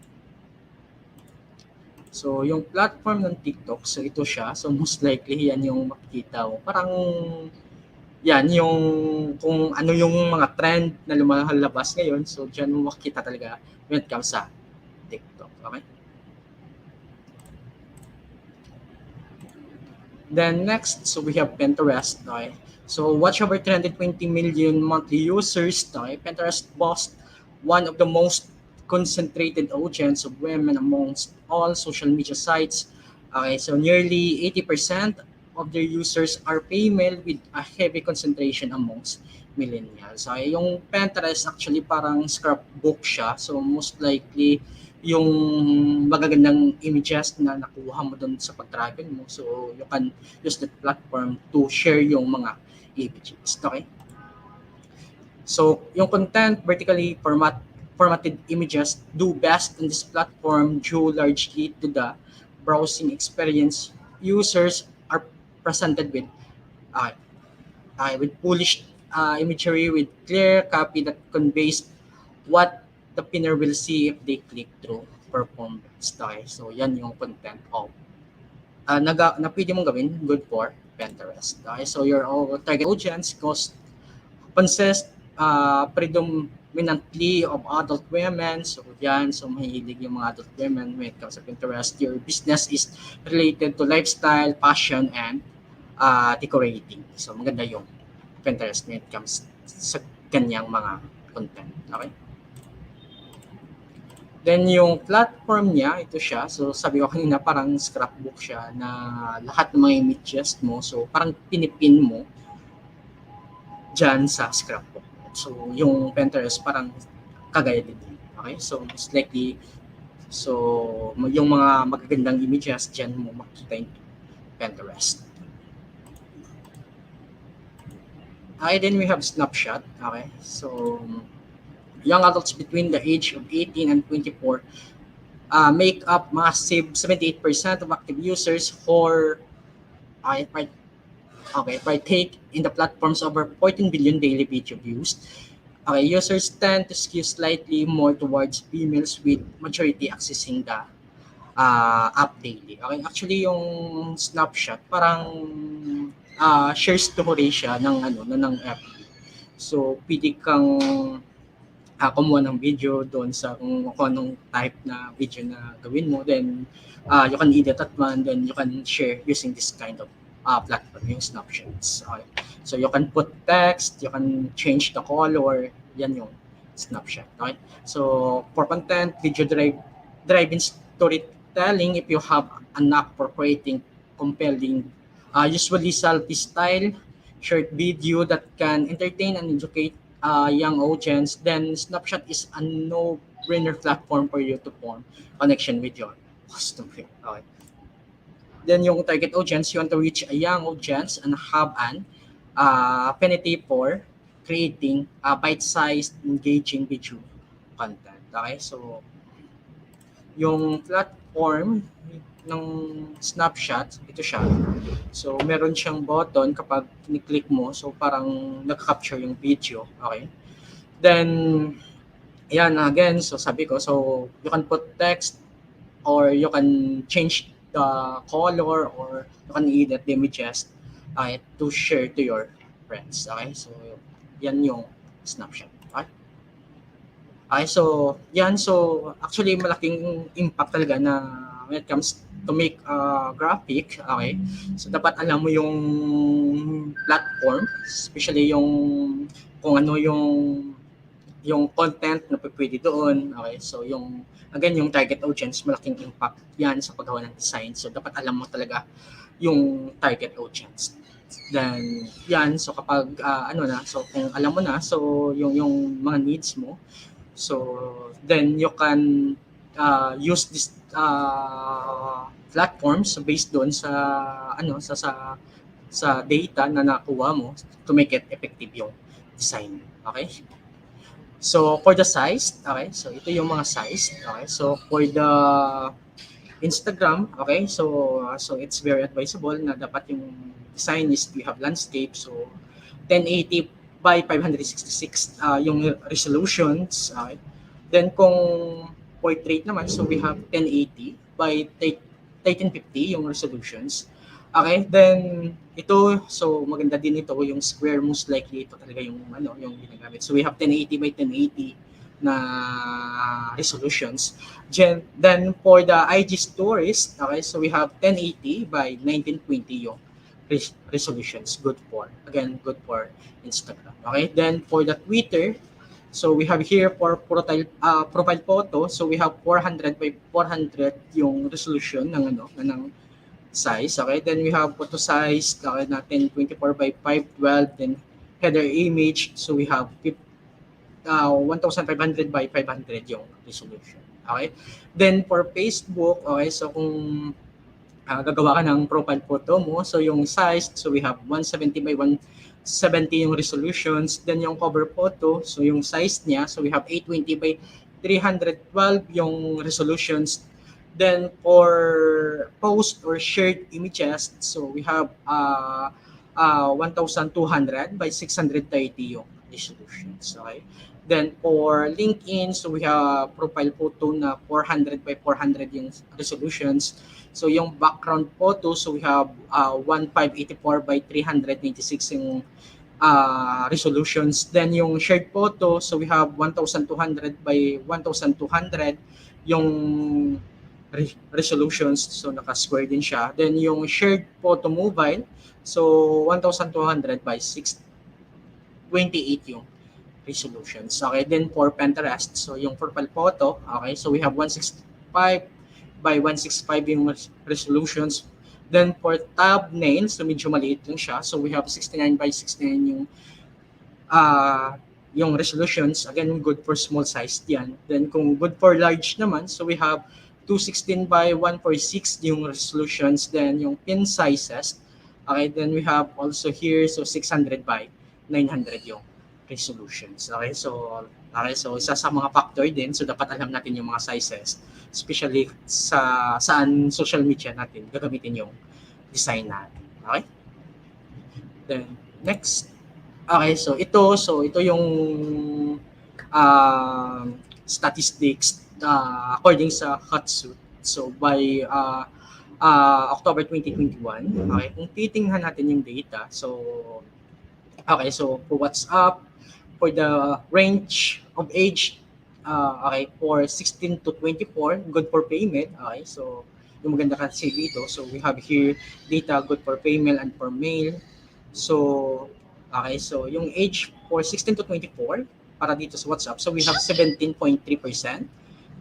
So yung platform ng TikTok, so ito siya. So most likely yan yung makikita mo. Parang yan yung kung ano yung mga trend na lumalabas ngayon. So diyan mo makikita talaga when it comes sa TikTok. Okay? Then next, so we have Pinterest. Okay? So watch over 320 million monthly users. Okay? Pinterest boasts one of the most concentrated audience of women amongst all social media sites. Okay, so nearly 80% of their users are female with a heavy concentration amongst millennials. Okay, yung Pinterest actually parang scrapbook siya. So most likely yung magagandang images na nakuha mo doon sa pag-travel mo. So you can use that platform to share yung mga images. Okay? So yung content vertically formatted images do best on this platform due largely to the browsing experience. Users are presented uh, with polished imagery with clear copy that conveys what the pinner will see if they click through performance. Okay? So yan yung content of na pwede mong gawin good for Pinterest. Okay? So your target audience consists predominantly of adult women. So yan, so mahilig yung mga adult women when it comes to Pinterest. Your business is related to lifestyle, fashion, and decorating. So maganda yung Pinterest when it comes sa kanyang mga content. Okay? Then yung platform niya, ito siya. So sabi ko kanina parang scrapbook siya na lahat ng mga images mo. So parang pinipin mo dyan sa scrapbook. So yung Pinterest parang kagaya din. Okay? So most likely, so yung mga magagandang images dyan mo makikita yung Pinterest. Okay, then we have Snapshot. Okay, so young adults between the age of 18 and 24 make up massive 78% of active users for partake in the platform's over 14 billion daily video views. Okay, users tend to skew slightly more towards females with majority accessing the app daily. Okay, actually yung Snapshot parang share story siya ng FB. So pwede kang kumuha ng video doon sa kung anong type na video na gawin mo, then you can edit that one, then you can share using this kind of platform, yung Snapshots. Okay. So you can put text, you can change the color, yan yung Snapshot. Okay. So for content, video drive-in storytelling, if you have a knack for creating compelling, usually selfie style, short video that can entertain and educate young audience, then Snapshot is a no-brainer platform for you to form connection with your customer. Okay. Then yung target audience, you want to reach a young audience and have an affinity for creating bite-sized, engaging video content. Okay, so yung platform ng Snapshot, ito siya. So meron siyang button kapag ni-click mo, so parang nag-capture yung video. Okay. Then yan again, so sabi ko, so you can put text or you can change the color or you can edit the images to share to your friends. Okay, so yan yung Snapshot. Okay. Okay, so yan, so actually malaking impact talaga na when it comes to make graphic. Okay, so dapat alam mo yung platform, especially yung kung ano yung content na pwede doon. Okay, so yung again yung target audience, malaking impact yan sa paggawa ng design. So dapat alam mo talaga yung target audience. Then yan, so kapag so kung alam mo na, so yung mga needs mo, so then you can use this platforms based doon sa sa data na nakuha mo to make it effective yung design. Okay? So for the size, okay? So ito yung mga size, okay? So for the Instagram, okay? So it's very advisable na dapat yung design is we have landscape, so 1080 by 566 yung resolutions, okay? Then kung portrait naman, so we have 1080 by 1350 yung resolutions. Okay, then ito, so maganda din ito yung square, most likely ito talaga yung yung ginagamit. So we have 1080 by 1080 na resolutions. Then for the IG stories, okay, so we have 1080 by 1920 yung resolutions. Good for, again, good for Instagram. Okay, then for the Twitter, so we have here for profile photo, so we have 400 by 400 yung resolution ng size. Okay, then we have photo size, okay, natin 24 by 512, then header image, so we have 1,500 by 500 yung resolution. Okay, then for Facebook, okay, so kung gagawa ka ng profile photo mo, so yung size, so we have 170 by 170 yung resolutions, then yung cover photo, so yung size niya, so we have 820 by 312 yung resolutions. Then for post or shared images, so we have 1,200 by 630 yung resolutions. Okay. Then for LinkedIn, so we have profile photo na 400 by 400 yung resolutions. So yung background photo, so we have 1584 by 396 yung resolutions. Then yung shared photo, so we have 1,200 by 1,200 yung resolutions. So naka-square din siya. Then yung shared photo mobile, so 1,200 by 628 yung resolutions. Okay, then for Pinterest, so yung profile photo, okay, so we have 165 by 165 yung resolutions. Then for thumbnail, so medyo maliit lang siya. So we have 69 by 69 yung resolutions. Again, good for small size yan. Then kung good for large naman, so we have 216 by 146 yung resolutions. Then yung pin sizes, okay, then we have also here, so 600 by 900 yung resolutions. Okay, so isa sa mga factor din, so dapat alam natin yung mga sizes, especially saan social media natin gagamitin yung design natin. Okay? Then next. Okay, so ito yung statistics according sa Hotsuite. So by October 2021, okay, kung titingnan natin yung data, so okay, so for WhatsApp, for the range of age, okay, for 16 to 24, good for payment. Okay, so yung maganda kasi dito, so we have here data good for female and for male. So okay, so yung age for 16 to 24 para dito sa WhatsApp, so we have 17.3%.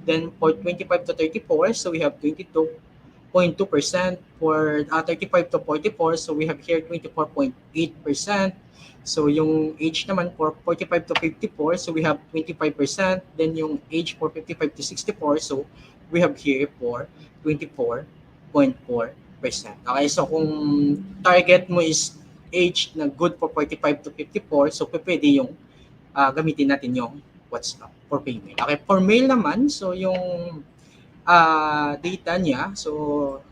Then for 25 to 34, so we have 22.2%. For 35 to 44, so we have here 24.8%. So yung age naman for 45 to 54, so we have 25%. Then yung age for 55 to 64, so we have here for 24.4%. Okay, so kung target mo is age na good for 45 to 54, so pwede yung gamitin natin yung WhatsApp for female. Okay, for male naman, so yung data niya, so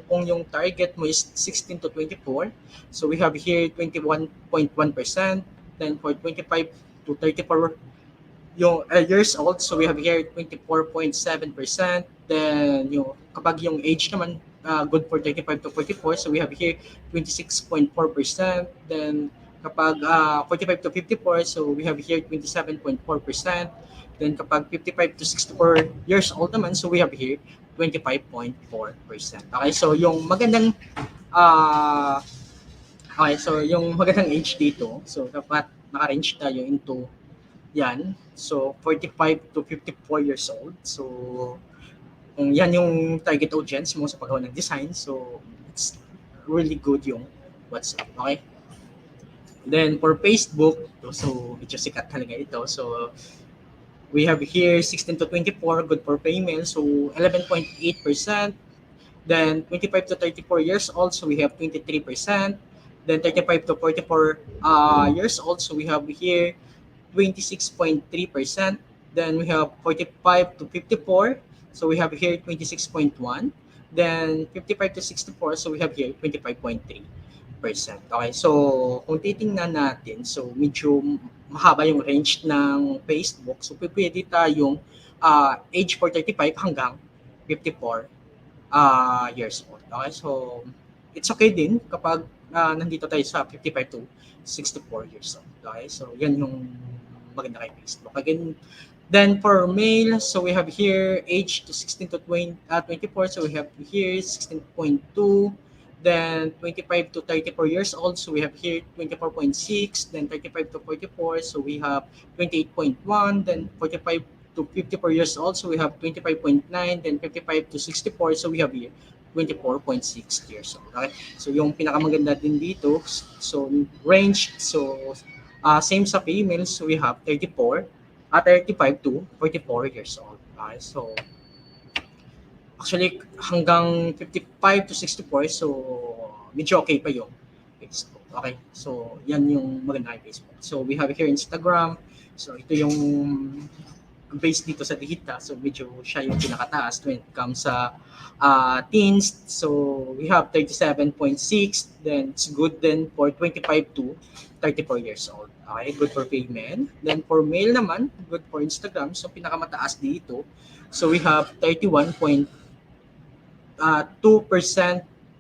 kung yung target mo is 16 to 24, so we have here 21.1%. Then for 25 to 34 yung years old, so we have here 24.7%. Then yung kapag yung age naman good for 35 to 44, so we have here 26.4%. Then kapag 45 to 54, so we have here 27.4%. Then kapag 55 to 64 years old naman, so we have here 25.4%. Okay, so yung magandang age dito, so dapat naka-range tayo into yan. So 45 to 54 years old. So kung yan yung target audience mo sa paggawa ng design, so it's really good yung WhatsApp. Okay? Then for Facebook, so medyo sikat talaga ito. So we have here 16 to 24, good for female, so 11.8%. Then 25 to 34 years old, so we have 23%. Then 35 to 44 years old, so we have here 26.3%. Then we have 45 to 54, so we have here 26.1. Then 55 to 64, so we have here 25.3%. Okay, so kung titingnan natin, so medyo mahaba yung range ng Facebook. So pwede tayong age for 35 hanggang 54 years old. Okay, so it's okay din kapag nandito tayo sa 55 to 64 years old. Okay, so yan yung maganda kay Facebook. Again, then for male, so we have here age to 16 to 24, so we have here 16.2. Then 25 to 34 years old, so we have here 24.6. Then 35 to 44, so we have 28.1. Then 45 to 54 years old, so we have 25.9. Then 55 to 64, so we have here 24.6 years old. Okay? So yung pinakamaganda din dito, so range, so same sa females, so we have 35 to 44 years old. Okay? So actually, hanggang 55 to 64, so medyo okay pa yung Facebook. Okay? So, yan yung maganda kay Facebook. So, we have here Instagram. So, ito yung base dito sa data. So, medyo siya yung pinakataas when it comes sa teens. So, we have 37.6. Then, it's good then for 25 to 34 years old. Okay? Good for female. Then, for male naman, good for Instagram. So, pinakamataas dito. So, we have 31.2%,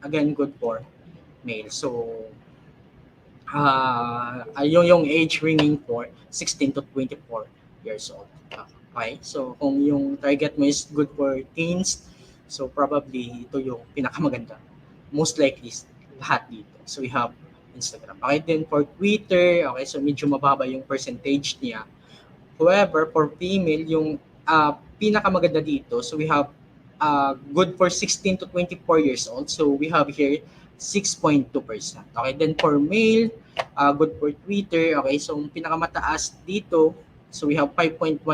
again good for male. So yung age ranging for 16 to 24 years old. Okay, so kung yung target mo is good for teens, so probably ito yung pinakamaganda, most likely lahat dito. So we have Instagram. Okay, then for Twitter, okay, so medyo mababa yung percentage niya. However, for female, yung pinakamaganda dito, so we have good for 16 to 24 years old. So we have here 6.2%. Okay, then for male, good for Twitter. Okay, so pinakamataas dito, so we have 5.1%.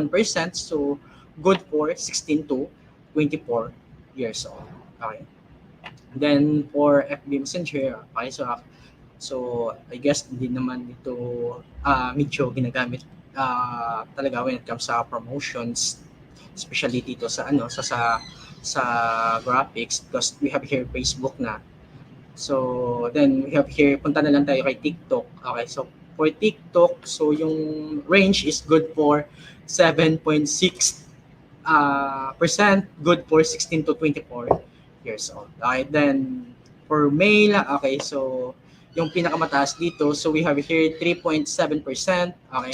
So good for 16 to 24 years old. Okay. Then for FB Messenger, okay, so I guess hindi naman ito medyo ginagamit talaga when it comes sa promotions, especially dito sa sa graphics, because we have here Facebook na. So then we have here, punta na lang tayo kay TikTok. Okay, so for TikTok, so yung range is good for 7.6%, good for 16 to 24 years old. Okay, then for male, okay, so yung pinakamataas dito, so we have here 3.7%, okay,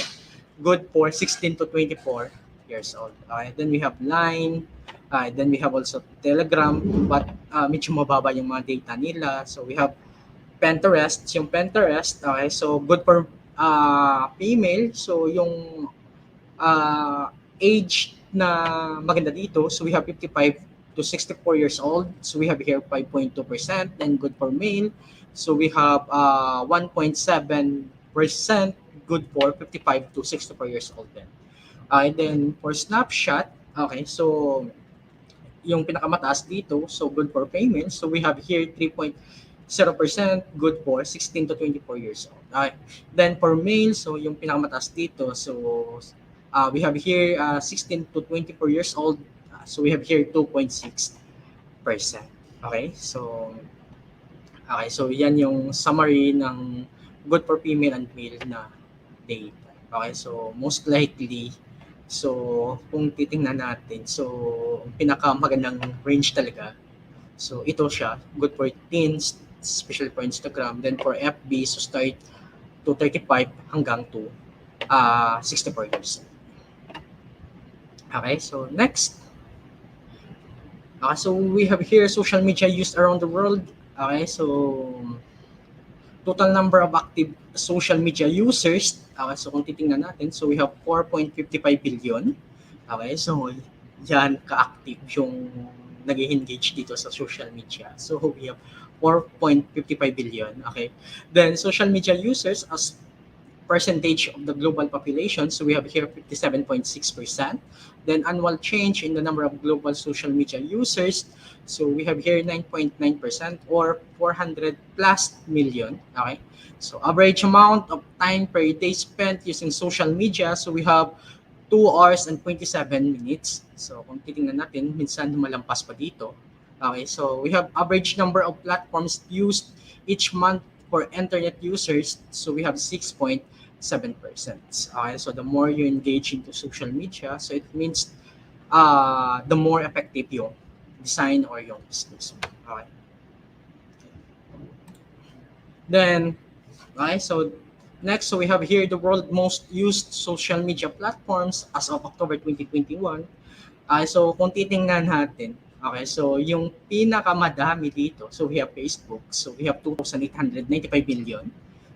good for 16 to 24 years old. Okay, then we have Line, then we have also Telegram, but medyo mababa yung mga data nila. So we have Pinterest, yung Pinterest, okay, so good for female, so yung age na maganda dito, so we have 55 to 64 years old, so we have here 5.2%, then good for male, so we have 1.7%, good for 55 to 64 years old then. And then for Snapchat, okay, so yung pinakamataas dito, so good for female, so we have here 3.0%, good for 16 to 24 years old. Okay. Then for male, so yung pinakamataas dito, so we have here 16 to 24 years old, so we have here 2.6%. Okay, so yan yung summary ng good for female and male na data. Okay, so most likely, so kung titingnan natin, so pinakamagandang range talaga, so ito siya, good for teens, especially for Instagram. Then for FB, so start to 35 hanggang to 64 years. Okay, so next. So we have here social media used around the world. Okay, so total number of active social media users. Okay, so kung titingnan natin, so we have 4.55 billion. Okay, so yan ka-active yung nag-engage dito sa social media. So we have 4.55 billion. Okay, then social media users as percentage of the global population, so we have here 57.6%. Then annual change in the number of global social media users, so we have here 9.9% or 400 plus million. Okay, so average amount of time per day spent using social media, so we have 2 hours and 27 minutes. So kung titingnan natin, minsan malampas pa dito. Okay, so we have average number of platforms used each month for internet users, so we have 6.7%. Okay, so the more you engage into social media, so it means the more effective yung design or yung business. Okay. Then, okay, so next, so we have here the world most used social media platforms as of October 2021. So kung titingnan natin, Okay, so yung pinakamadami dito, so we have Facebook. So we have 2,895 million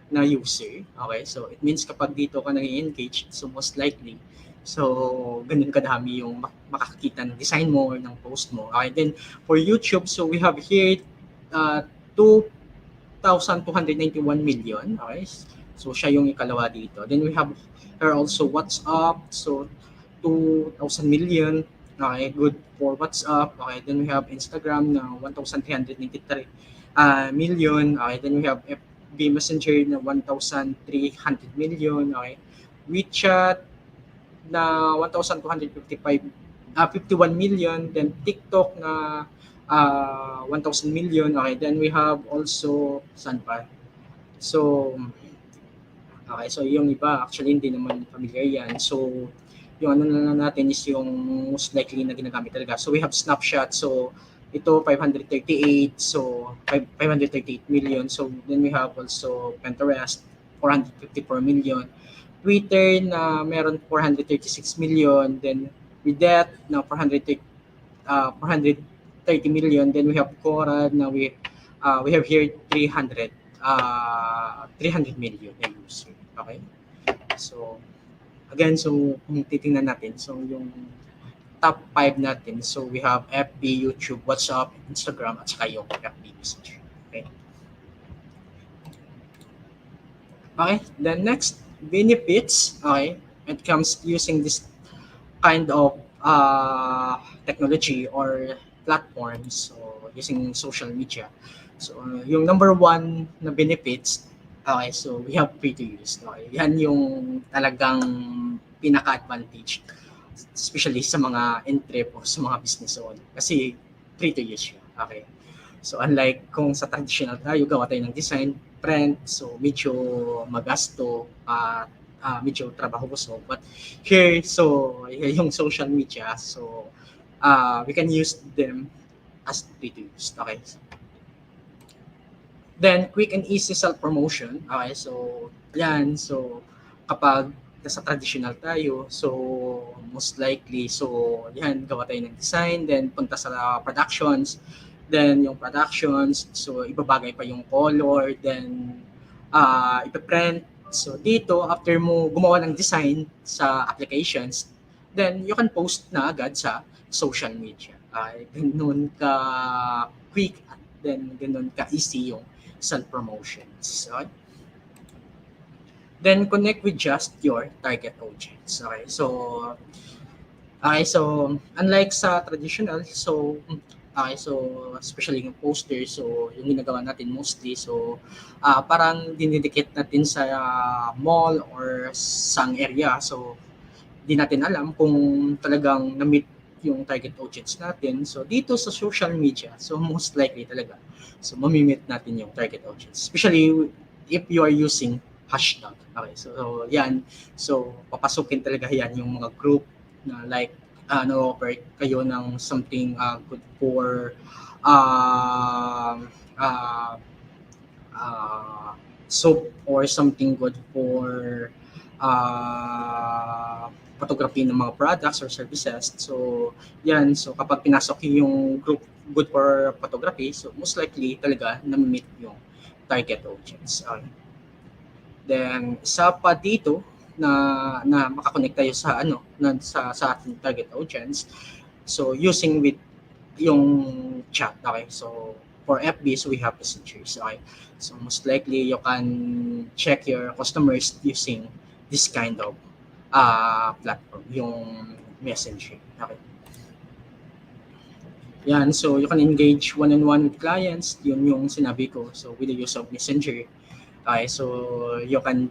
na user. Okay, so it means kapag dito ka nag-engage, so most likely, so ganun kadami yung makakita ng design mo or ng post mo. Okay, then for YouTube, so we have here 2,291 million. Okay, so siya yung ikalawa dito. Then we have here also WhatsApp, so 2,000 million. Okay, good for WhatsApp. Okay, then we have Instagram na 1,393 million. Okay, then we have FB Messenger na 1,300 million. Okay, WeChat na 51 million. Then TikTok na 1,000 million. Okay, then we have also saan pa? So okay, so yung iba actually hindi naman familiar yan. So yung ano na lang natin is yung most likely na ginagamit talaga. So we have Snapchat. So ito 538. So 538 million. So then we have also Pinterest 454 million. Twitter na meron 436 million. Then with that na 430 million. Then we have Quora na we have here 300 million na user. Okay? So again, so kung titingnan natin, so yung top 5 natin, so we have FB, YouTube, WhatsApp, Instagram, at saka yung FB Messenger. Okay? Okay, then next, benefits. Okay, it comes using this kind of technology or platforms, so using social media. So yung number one na benefits, okay, so we have free to use. Okay? Yan yung talagang pinaka-advantage, especially sa mga entry po, sa mga business owner. Kasi free to use yun. Okay? So unlike kung sa traditional tayo, gawa tayo ng design, print, so medyo magasto, medyo trabahoso. But here, so yung social media, so we can use them as free to use. Okay? Then, quick and easy self-promotion. Okay, so, yan. So, kapag nasa traditional tayo, so, most likely, so, yan, gawa tayo ng design, then punta sa productions, then yung productions, so, ibabagay pa yung color, then, ipaprint. So, dito, after mo gumawa ng design sa applications, then, you can post na agad sa social media. Ganun ka quick, at then, ganun ka easy yung self-promotions. Okay? Then connect with just your target audience. Okay, so unlike sa traditional, so especially yung poster, so yung ginagawa natin mostly, so parang dinidikit natin sa mall or sang area, so di natin alam kung talagang na-meet yung target audience natin. So dito sa social media, so most likely talaga, so mamimit natin yung target audience. Especially if you are using hashtag. Okay, so yan. So papasukin talaga yan yung mga group na like offer kayo ng something good for soap or something good for photography ng mga products or services. So, yan. So, kapag pinasok yung group good for photography, so most likely talaga na-meet yung target audience. Okay. Then, isa pa dito na makakonect tayo sa sa ating target audience. So, using with yung chat. Okay. So, for FB, so we have messengers. Okay. So, most likely you can check your customers using this kind of platform, yung messenger. Okay. Yan, so you can engage one-on-one with clients, yun yung sinabi ko, so with the use of messenger. Okay, so you can,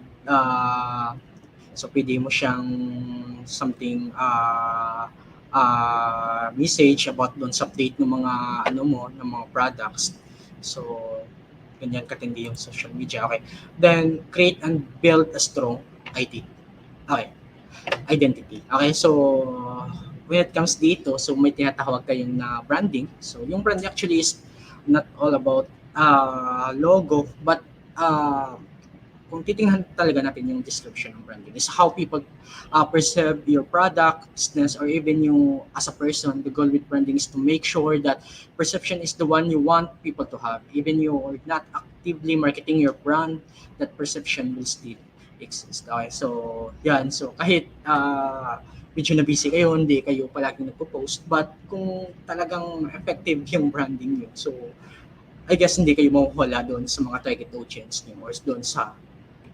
so pwede mo siyang something, message about doon sa update ng mga, ng mga products. So, ganyan katindi yung social media. Okay. Then, create and build a strong ID. Okay. Identity. Okay, so when it comes dito, so may tinatawag kayong na branding. So yung brand actually is not all about logo, but kung titingnan talaga natin yung description ng branding, is how people perceive your product, business, or even you as a person. The goal with branding is to make sure that perception is the one you want people to have. Even you are not actively marketing your brand, that perception will still exist. Okay, so yan. So kahit medyo na busy kayo, hindi kayo palagi nagpo-post, but kung talagang effective yung branding nyo, so I guess hindi kayo mawawala doon sa mga target audience niyo or doon sa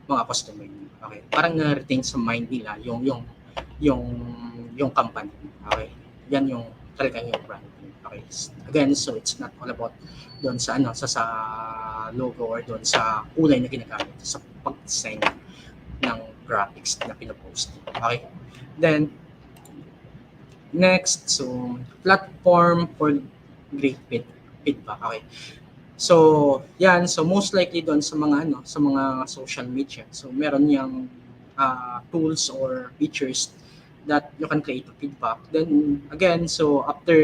mga customer niyo. Okay? Parang na-retain sa mind nila yung company. Okay? Yan yung talaga yung branding. Okay? Again, so it's not all about doon sa sa logo or doon sa kulay na ginagamit sa pag-design ng graphics na pinopost. Okay? Then next, so platform for great feedback. Okay? So, yan. So, most likely doon sa mga social media. So, meron yang tools or features that you can create a feedback. Then, again, so after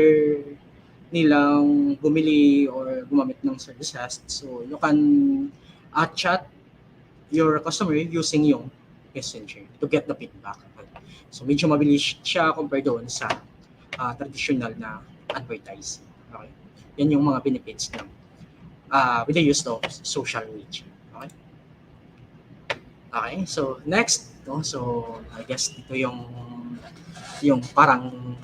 nilang bumili or gumamit ng services, so you can chat your customer using yung messenger to get the feedback. So, medyo mabilis siya compare doon sa traditional na advertising. Okay? Yan yung mga benefits ng with the use of social media. Okay? Okay, so next, so I guess ito yung parang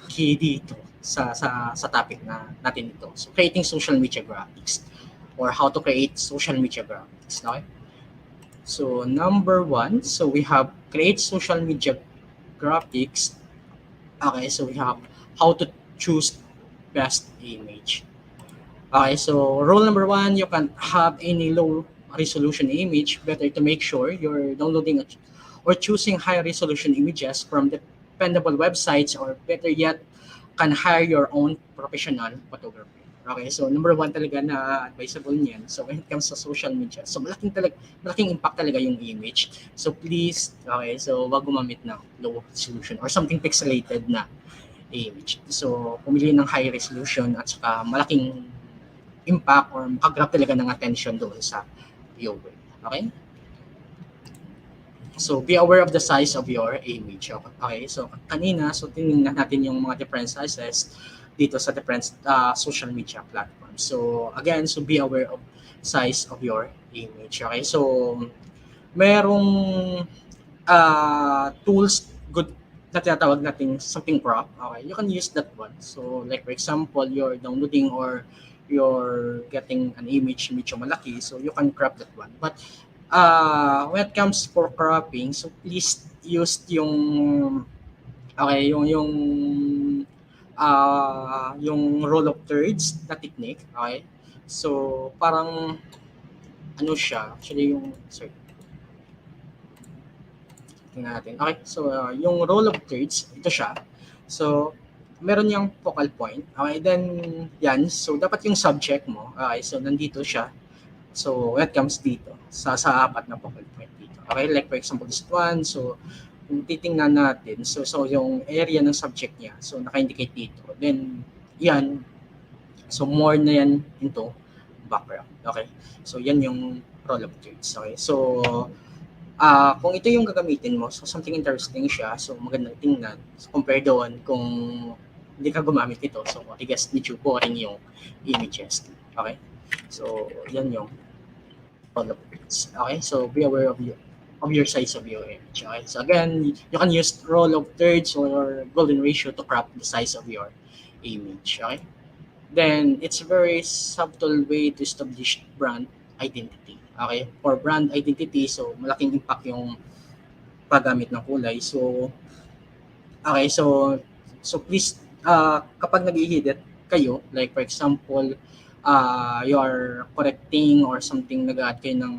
key dito sa topic natin ito. So creating social media graphics or how to create social media graphics. Okay? So number 1, so we have create social media graphics. Okay, so we have how to choose best image. Okay, so rule number 1, you can have any low resolution image. Better to make sure you're downloading or choosing high resolution images from dependable websites, or better yet, can hire your own professional photographer. Okay, so number 1 talaga na advisable niyan. So when it comes sa social media, so malaking impact talaga yung image. So please, okay, so wag gumamit ng low resolution or something pixelated na image. So pumili ng high resolution at saka malaking impact or makagrab talaga ng attention doon sa viewer. Okay? So, be aware of the size of your image. Okay? So, kanina, so tinignan natin yung mga different sizes dito sa different social media platforms. So, again, so be aware of size of your image. Okay? So, merong tools good na tinatawag natin something crop. Okay? You can use that one. So, like for example, you're downloading or you're getting an image medyo malaki, so you can crop that one. But when it comes for cropping, so please use yung roll of thirds na technique. Okay, so parang ano siya actually tingnan natin. Okay, so yung roll of thirds, ito siya. So meron yung focal point. Okay, then yan. So dapat yung subject mo. Okay, so nandito siya. So when it comes dito sa apat na focal point dito. Okay, like for example this one. So kung titingnan natin, so yung area ng subject niya, so naka-indicate dito. Then yan. So more na yan into background. Okay. So yan yung roll of thirds. Okay. So kung ito yung gagamitin mo, so something interesting siya. So magandang tingnan. So compare doon kung hindi ka gumamit ito. So, I guess medyo boring yung images. Okay? So, yan yung roll of thirds. Okay? So, be aware of your size of your image. Okay? So, again, you can use roll of thirds or golden ratio to crop the size of your image. Okay? Then, it's a very subtle way to establish brand identity. Okay? For brand identity, so, malaking impact yung paggamit ng kulay. So, okay, so please, kapag nag-i-edit kayo, like for example, you are correcting or something, nag-add kayo ng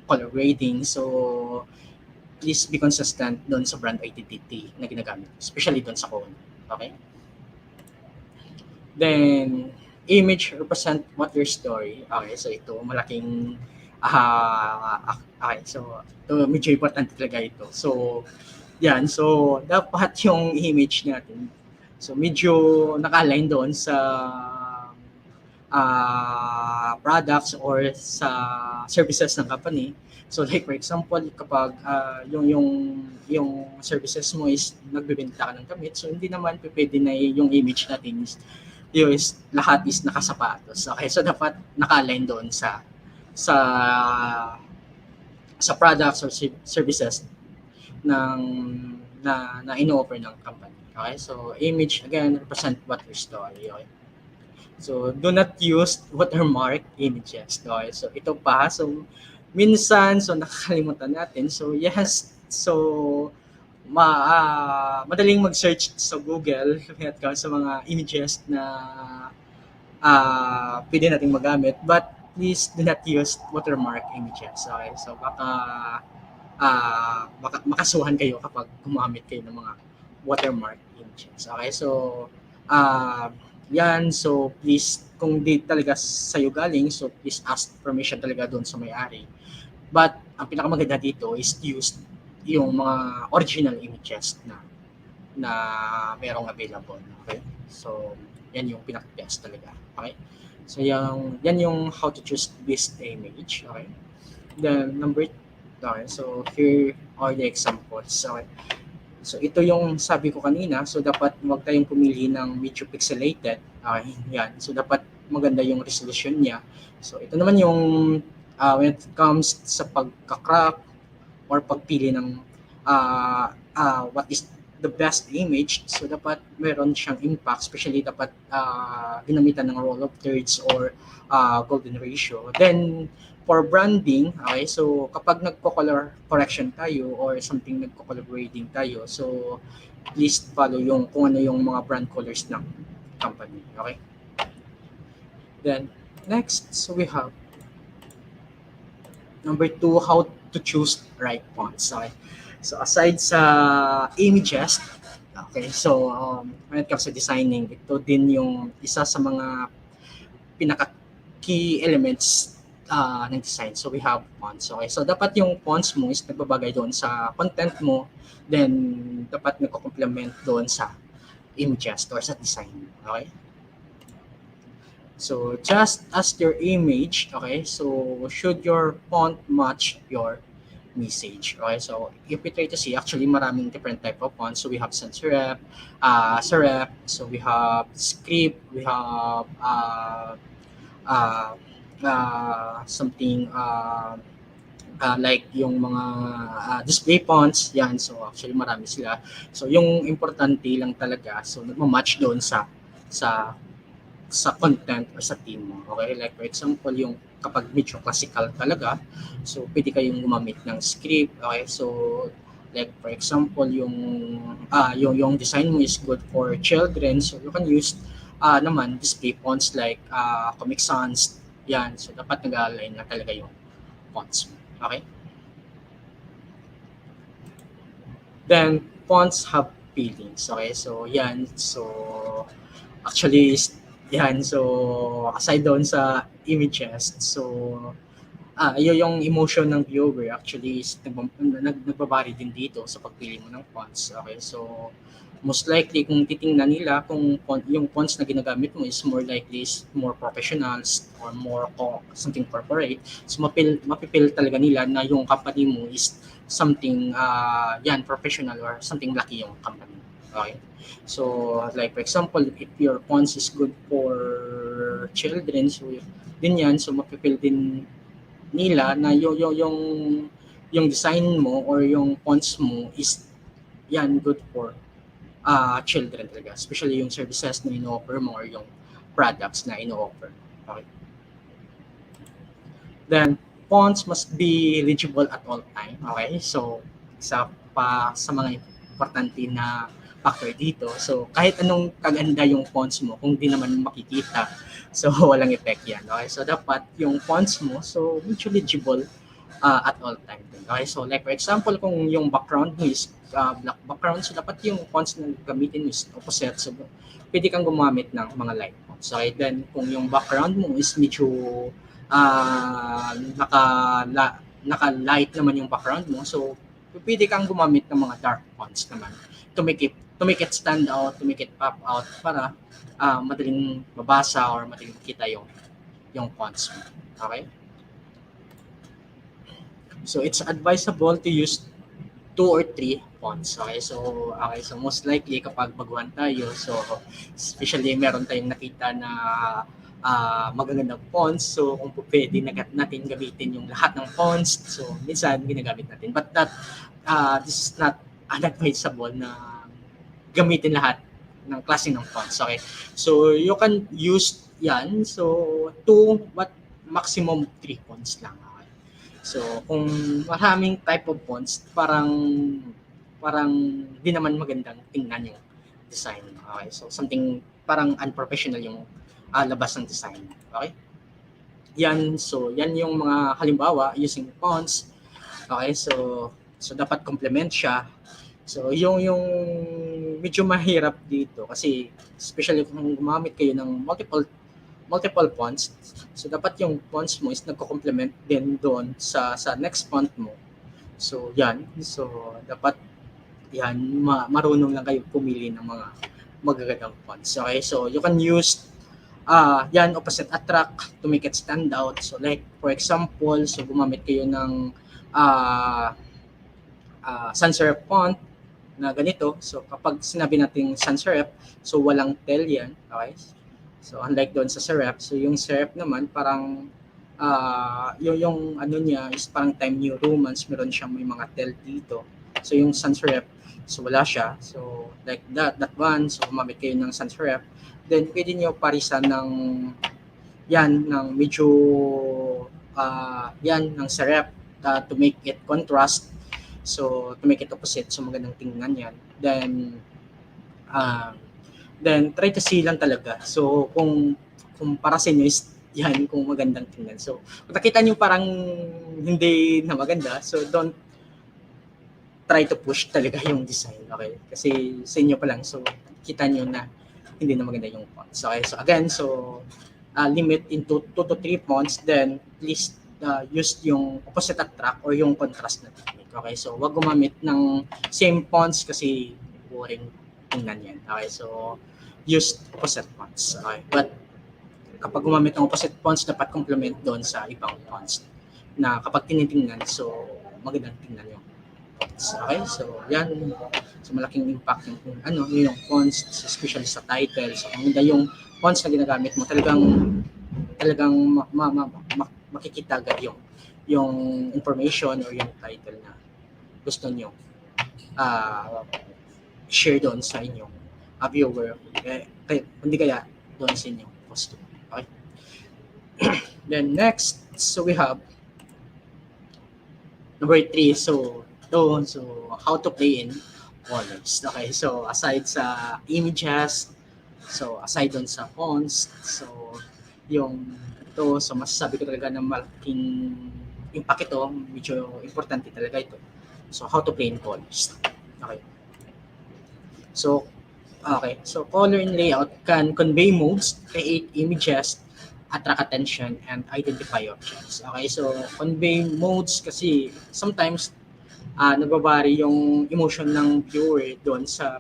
color grading, so please be consistent doon sa brand identity na ginagamit, especially doon sa code. Okay? Then, image represent what your story. Okay, so ito, malaking okay, so ito, medyo important talaga ito. So, yan, so dapat yung image natin, so medyo naka-align doon sa products or sa services ng company. So like for example, kapag yung services mo is nagbebenta ka ng damit, so hindi naman pwede na yung image natin is lahat is nakasapatos. Okay, so dapat naka-align doon sa products or services ng na ino-offer ng company. Okay, so image again represent what your story. Okay? So do not use watermark images. Okay? So ito pa, so minsan so nakakalimutan natin. So yes, so madaling mag-search sa Google when it comes sa mga images na pwede nating magamit, but please do not use watermark images. Okay? So baka makasuhan kayo kapag gumamit kayo ng mga watermark images. Okay? So yan, so please kung di talaga sa'yo galing, so please ask permission talaga doon sa may-ari. But ang pinakamaganda dito is use yung mga original images na merong available. Okay? So yan yung pinaka-best talaga. Okay? So yan yung how to choose best image. Okay? Then okay, so here are the examples. Okay? So ito yung sabi ko kanina. So dapat huwag tayong pumili ng medyo pixelated. Okay? Yan. So dapat maganda yung resolution niya. So ito naman yung when it comes sa pagka-crop or pagpili ng what is the best image, so dapat meron siyang impact, especially dapat ginamitan ng rule of thirds or golden ratio. Then for branding, okay, so kapag nagko-color correction tayo or something nagko-color grading tayo, so please follow yung kung ano yung mga brand colors ng company. Okay? Then next, so we have number 2, how to choose right fonts. Okay? So aside sa images, okay, so when it comes to designing, ito din yung isa sa mga pinaka-key elements ng design. So we have fonts. Okay, so dapat yung fonts mo is nagbabagay doon sa content mo, then dapat nagko-complement doon sa images or sa design. Okay? So just as your image, okay, so should your font match your message. Okay, so if we try to see, actually maraming different type of fonts. So we have sans serif, serif, so we have script, we have something like yung mga display fonts, yan. So actually marami sila. So yung importante lang talaga, so nagma-match doon sa content or sa theme mo. Okay, like for example, yung kapag medyo classical talaga, so pwede kayong gumamit ng script. Okay, so like for example, yung design mo is good for children, so you can use naman display fonts like Comic Sans. Yan, so dapat nag-align na talaga yung fonts mo. Okay? Then fonts have feelings. Okay, so yan, so actually yan, so aside doon sa images, so yung emotion ng viewer actually is nagbabari din dito sa pagpili mo ng fonts. Okay, so most likely kung titingnan nila kung yung fonts na ginagamit mo is more likely is more professionals or more something corporate, so mapipil talaga nila na yung company mo is something yan professional or something laki yung company. Okay, so like for example, if your fonts is good for children, so din yan, so mapipil din nila na yung design mo or yung fonts mo is yan good for children talaga, especially yung services na ino-offer mo or yung products na ino-offer. Okay. Then fonts must be legible at all time. Okay, so isa pa sa mga importante na factor dito. So kahit anong kaganda yung fonts mo, kung di naman makikita, so walang effect yan. Okay, so dapat yung fonts mo so medyo legible at all time. Okay, so like for example, kung yung background mo is black background, so dapat yung fonts na gamitin is opposite. So pwede kang gumamit ng mga light fonts. Okay, then kung yung background mo is medyo naka-light naman yung background mo, so pwede kang gumamit ng mga dark fonts naman to make it to make it stand out, to make it pop out para madaling mabasa or madaling kita yung fonts mo. Okay? So it's advisable to use 2 or 3 fonts. Okay, so most likely kapag baguhan tayo, so especially meron tayong nakita na magagandang fonts, so kung pwede natin gamitin yung lahat ng fonts, so minsan ginagamit natin. But this is not unadvisable na gamitin lahat ng klase ng fonts. Okay, so you can use yan, so 2 but maximum 3 fonts lang. So, kung maraming type of fonts, parang di naman magandang tingnan yung design. Okay? So, something parang unprofessional yung labas ng design. Okay? Yan yung mga halimbawa using fonts. Okay? So dapat complement siya. So, yung medyo mahirap dito kasi especially kung gumamit kayo ng multiple fonts, so dapat yung fonts mo is nagko-complement din doon sa next font mo. So yan, so dapat yan marunong lang kayo pumili ng mga magagandang fonts. Okay, so you can use yan opposite attract to make it stand out. So like for example, so gumamit kayo ng sans serif font na ganito. So kapag sinabi nating sans serif, so walang tel yan. Okay, so unlike doon sa serif, so yung serif naman parang yung ano niya is parang Time New Romance, meron siyang may mga tel dito. So yung sans serif, so wala siya. So like that one, so gumamit kayo ng sans serif. Then pwede niyo parisan ng yan ng medyo yan ng serif to make it contrast. So to make it opposite, so magandang tingnan yan. Then try to see lang talaga. So kung para sa inyo is yan kung magandang tingnan. So kung nakita niyo parang hindi na maganda, so don't try to push talaga yung design. Okay? Kasi sa inyo pa lang, so kita niyo na hindi na maganda yung fonts. Okay? So again, so limit into 2 to 3 fonts, then please use yung opposite attract or yung contrast na technique. Okay? So wag gumamit ng same fonts kasi boring tingnan yan. Okay? So use opposite fonts. Okay? But kapag gumamit ng opposite fonts, dapat complement doon sa ibang fonts na kapag tinitingnan, so magandang tingnan yung fonts. Okay? So yan. So malaking impact yung fonts, especially sa title. So kung yung fonts na ginagamit mo, talagang makikita agad yung information or yung title na gusto nyo share doon sa inyong viewer. Hindi kaya doon sa inyong post. Okay? Then next, so we have number 3. So how to play in colors. Okay, so aside sa images, so aside doon sa fonts, so yung ito, so masasabi ko talaga na malaking impact ito, medyo importante talaga ito. So how to play in colors. Okay. So color and layout can convey moods, create images, attract attention, and identify objects. Okay, so convey modes kasi sometimes nagbabari yung emotion ng viewer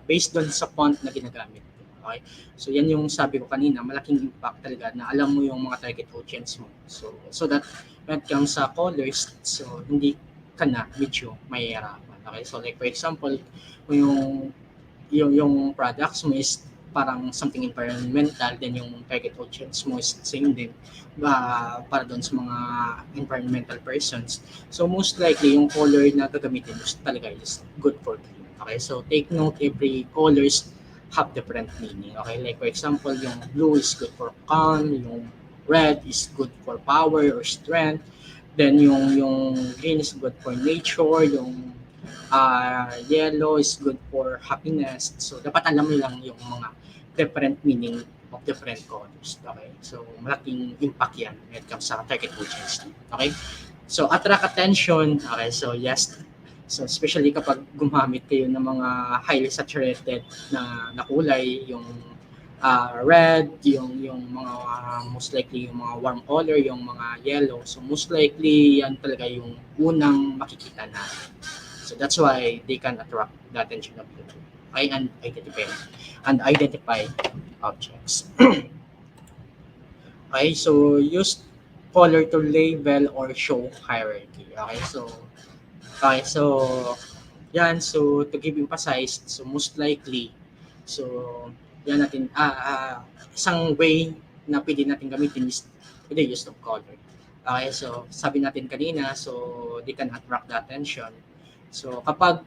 based doon sa font na ginagamit. Okay, so yan yung sabi ko kanina, malaking impact talaga na alam mo yung mga target audience mo. So that when it comes sa colors, so hindi ka na medyo mahihirapan. Okay, so like for example, yung products mo is parang something environmental, then yung target audience mo is same din para doon sa mga environmental persons. So most likely yung color na gagamitin mo talaga is good for green. Okay, so take note, every colors have different meaning. Okay, like for example, yung blue is good for calm, yung red is good for power or strength, then yung green is good for nature, yung yellow is good for happiness. So dapat alam mo lang yung mga different meaning of different colors. Okay, so malaking impact yan when it comes sa target audience. Okay, so attract attention. Okay, so yes, so especially kapag gumamit kayo ng mga highly saturated na kulay, yung red, yung mga most likely yung mga warm color, yung mga yellow. So most likely yan talaga yung unang makikita natin. So that's why they can attract the attention of people. Okay, and identify objects. Okay, so use color to label or show hierarchy. Okay, so yan, so to give emphasize, so most likely, so yan natin, isang way na pwede natin gamitin is with the use of color. Okay, so sabi natin kanina, so they can attract the attention. So kapag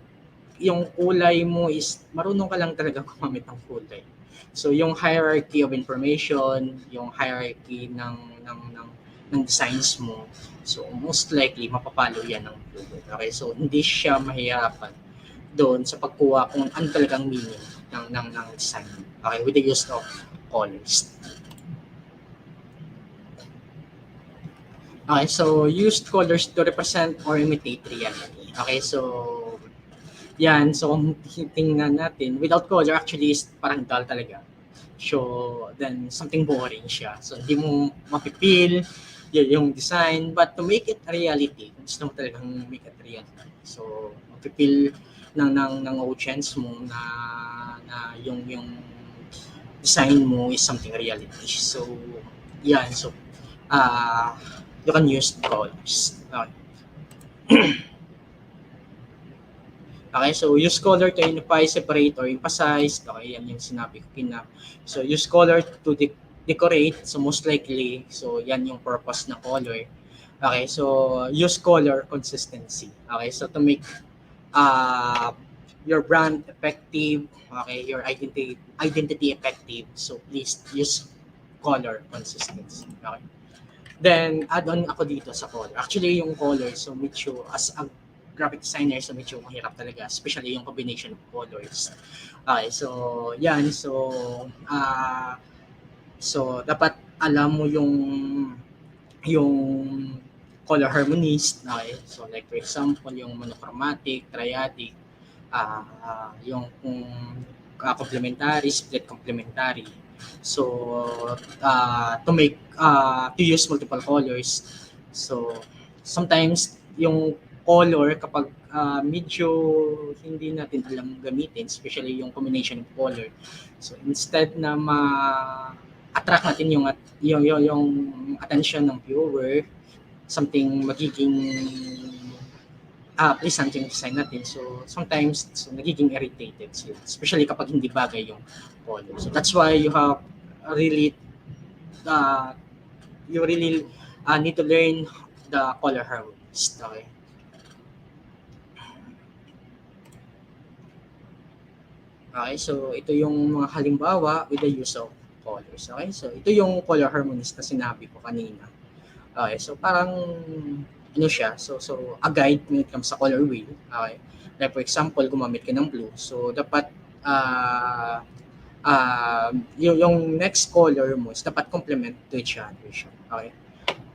yung kulay mo is marunong ka lang talaga gumamit ng kulay. So yung hierarchy of information, yung hierarchy ng designs mo, so most likely mapapalo yan ng Google. Okay, so hindi siya mahihirapan doon sa pagkuha kung ano talagang meaning ng design. Okay, with the use of colors. Okay, so use colors to represent or imitate reality. Okay, so yan, so kung tingnan natin, without color actually is parang dull talaga. So, then something boring siya. So, hindi mo mapipil yung design, but to make it a reality, gusto mo talagang make it reality. So, mapipil ng audience mo na yung design mo is something reality. So, yan. So, you can use colors. Okay. Okay, so use color to unify, separate, or emphasize. Okay, yan yung sinabi ko kina. So use color to decorate. So most likely, so yan yung purpose ng color. Okay, so use color consistency. Okay, so to make your brand effective, okay, your identity effective. So please use color consistency. Okay. Then add on ako dito sa color. Actually yung color, so medyo as a graphic designer, so medyo mahirap talaga, especially yung combination of colors. Okay, so yan, so dapat alam mo yung color harmonies. Okay, so like for example yung monochromatic, triadic, yung complementary, split complementary. So to use multiple colors. So sometimes yung color kapag medyo hindi natin alam gamitin, especially yung combination of color. So instead na ma-attract natin yung attention ng viewer, something magiging pleasant yung design natin. So sometimes nagiging irritated sila, especially kapag hindi bagay yung color. So that's why you have really need to learn the color harmonies. Okay. Okay, so ito yung mga halimbawa with the use of colors. Okay, so ito yung color harmonies na sinabi ko kanina. Okay, so parang ano siya, so a guide when it comes sa color wheel. Okay, like for example, gumamit ka ng blue. So dapat yung next color mo is dapat complement to each other siya. Okay,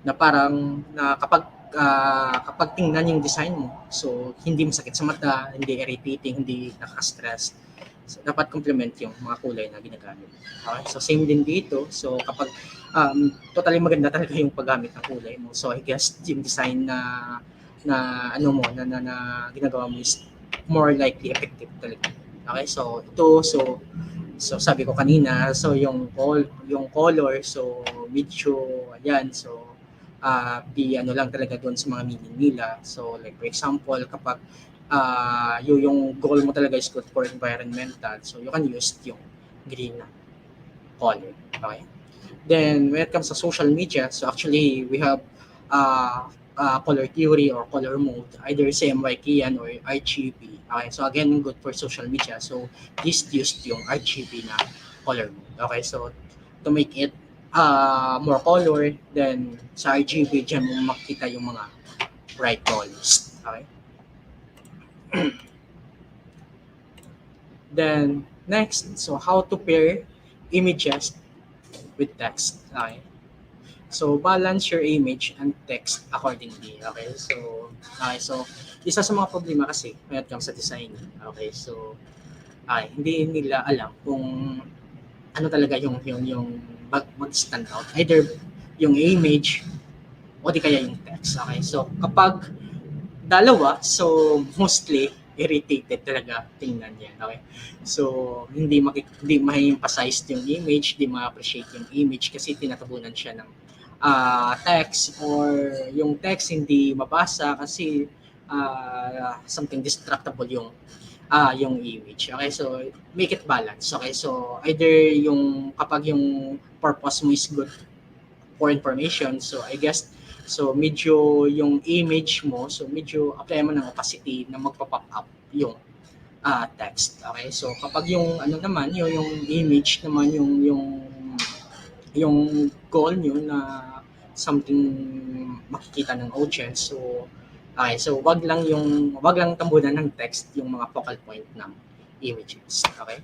na parang kapag tingnan yung design mo, so hindi masakit sa mata, hindi irritating, hindi nakaka-stress. So, dapat complement yung mga kulay na ginagamit. Okay? So, same din dito. So, kapag totally maganda talaga yung paggamit ng kulay mo. So, I guess yung design na ginagawa mo is more likely effective talaga. Okay? So, ito, so sabi ko kanina, so yung color, so medyo, ayan, so ano lang talaga doon sa mga meaning nila. So, like for example, kapag yung goal mo talaga is good for environmental, so you can use yung green na color. Okay. Then when it comes to social media, so actually we have color theory or color mode, either CMYK yan or RGB. Okay, so again, good for social media. So this used yung RGB na color mode. Okay, so to make it more color, then sa RGB dyan mo makita yung mga bright colors. Okay. Then next, so how to pair images with text. Okay. So balance your image and text accordingly. Okay. So isa sa mga problema kasi when it comes sa design. Okay. So hindi nila alam kung ano talaga yung mag-stand out. Either yung image o di kaya yung text. Okay. So kapag dalawa, so mostly irritated talaga tingnan yan. Okay? So, hindi ma-emphasize yung image, hindi ma-appreciate yung image kasi tinatabunan siya ng text, or yung text hindi mabasa kasi something distractable yung image. Okay, so make it balance. Okay, so either yung kapag yung purpose mo is good for information, so I guess so medyo yung image mo, so medyo apply mo ng opacity na magpa-pop up yung text. Okay, so kapag yung ano naman yung image naman yung goal nyo na something makikita ng audience, so okay, so wag lang tambunan ng text yung mga focal point ng images. Okay,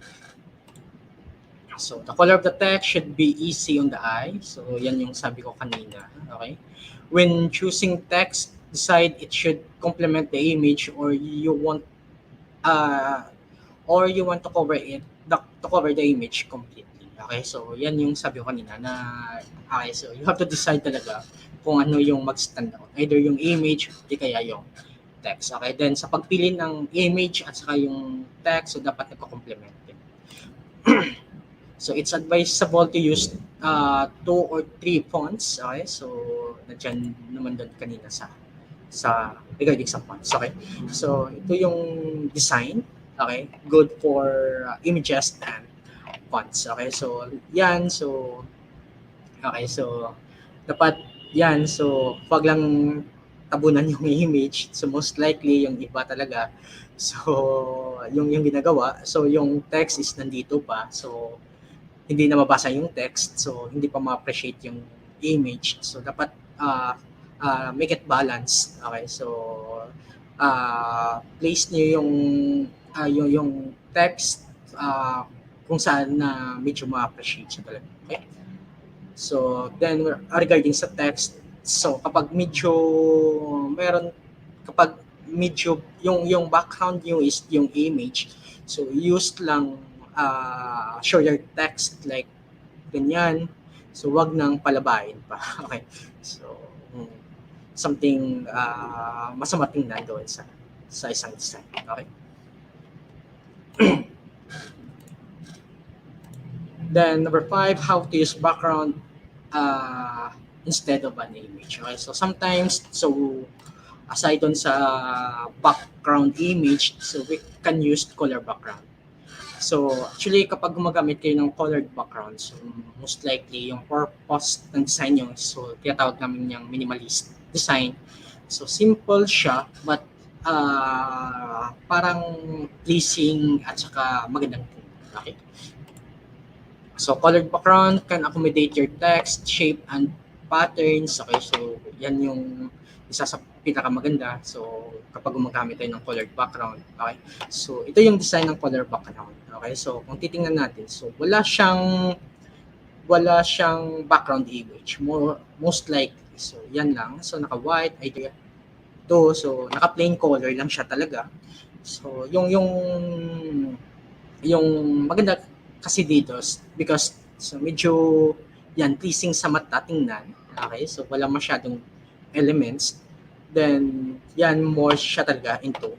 so the color of the text should be easy on the eye, so yan yung sabi ko kanina. Okay, when choosing text, decide it should complement the image or you want to cover the image completely. Okay, so yan yung sabi ko kanina na okay, so you have to decide talaga kung ano yung mag-stand out. Either yung image, di kaya yung text. Okay, then sa pagpili ng image at saka yung text, so dapat nagko-complement din. So it's advisable to use 2 or 3 fonts. Okay, so nandiyan naman doon kanina sa regarding sa fonts. Okay, so ito yung design. Okay, good for images and fonts. Okay, so yan, so okay, so dapat yan, so wag lang tabunan yung image, so most likely yung iba talaga, so yung ginagawa, so yung text is nandito pa, so hindi na mabasa yung text, so hindi pa ma-appreciate yung image, so dapat make it balanced. Okay, so place niyo yung text kung saan na medyo ma-appreciate siya talaga. Okay? So, then regarding sa text, so kapag medyo yung background nyo is yung image, so use lang shorter text like ganyan. So, wag nang palabain pa. Okay? So, something masama tingnan doon sa isang design. Okay? Then number 5, how to use background instead of an image. Okay, so sometimes, so aside dun sa background image, so we can use color background. So actually, kapag gumagamit kayo ng colored background, so most likely yung purpose ng design nyo, so tinatawag namin yung minimalist design. So simple siya, but parang pleasing at saka magandang tingnan. Okay. So, colored background can accommodate your text, shape, and patterns. Okay, so yan yung isa sa pinakamaganda. So, kapag gumagamit tayo ng colored background. Okay, so ito yung design ng colored background. Okay, so kung titingnan natin, so wala siyang background image. Most likely. So, yan lang. So, naka-white, idea to. So, naka-plain color lang siya talaga. So, yung maganda kasi dito because so medyo yan pleasing sa mata tingnan. Okay, so wala masyadong elements, then yan more siya talaga into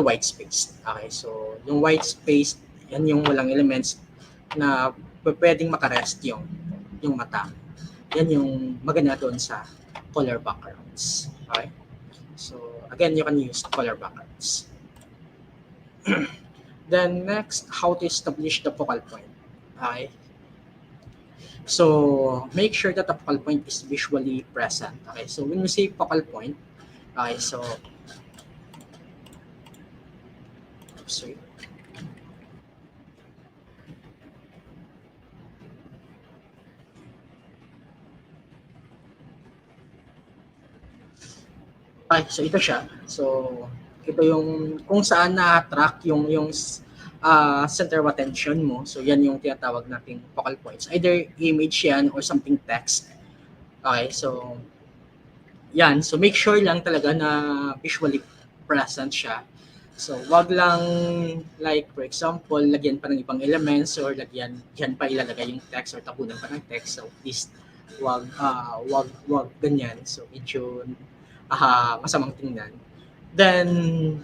white space. Okay, so yung white space, yan yung walang elements na pwedeng makarest yung mata. Yan yung maganda doon sa color backgrounds. Okay, so again, you can use color backgrounds. Then next, how to establish the focal point. Okay. So make sure that the focal point is visually present. Okay. So when we say focal point, okay, so sorry. Okay, so ito siya. So ito yung kung saan na-attract yung center of attention mo. So yan yung tinatawag nating focal points. Either image yan or something text. Okay, so yan. So make sure lang talaga na visually present siya. So wag lang like for example, lagyan pa ng ibang elements or lagyan pa ilalagay yung text or tabunan pa ng text. So please wag ganyan. So medyo masamang tingnan. Then,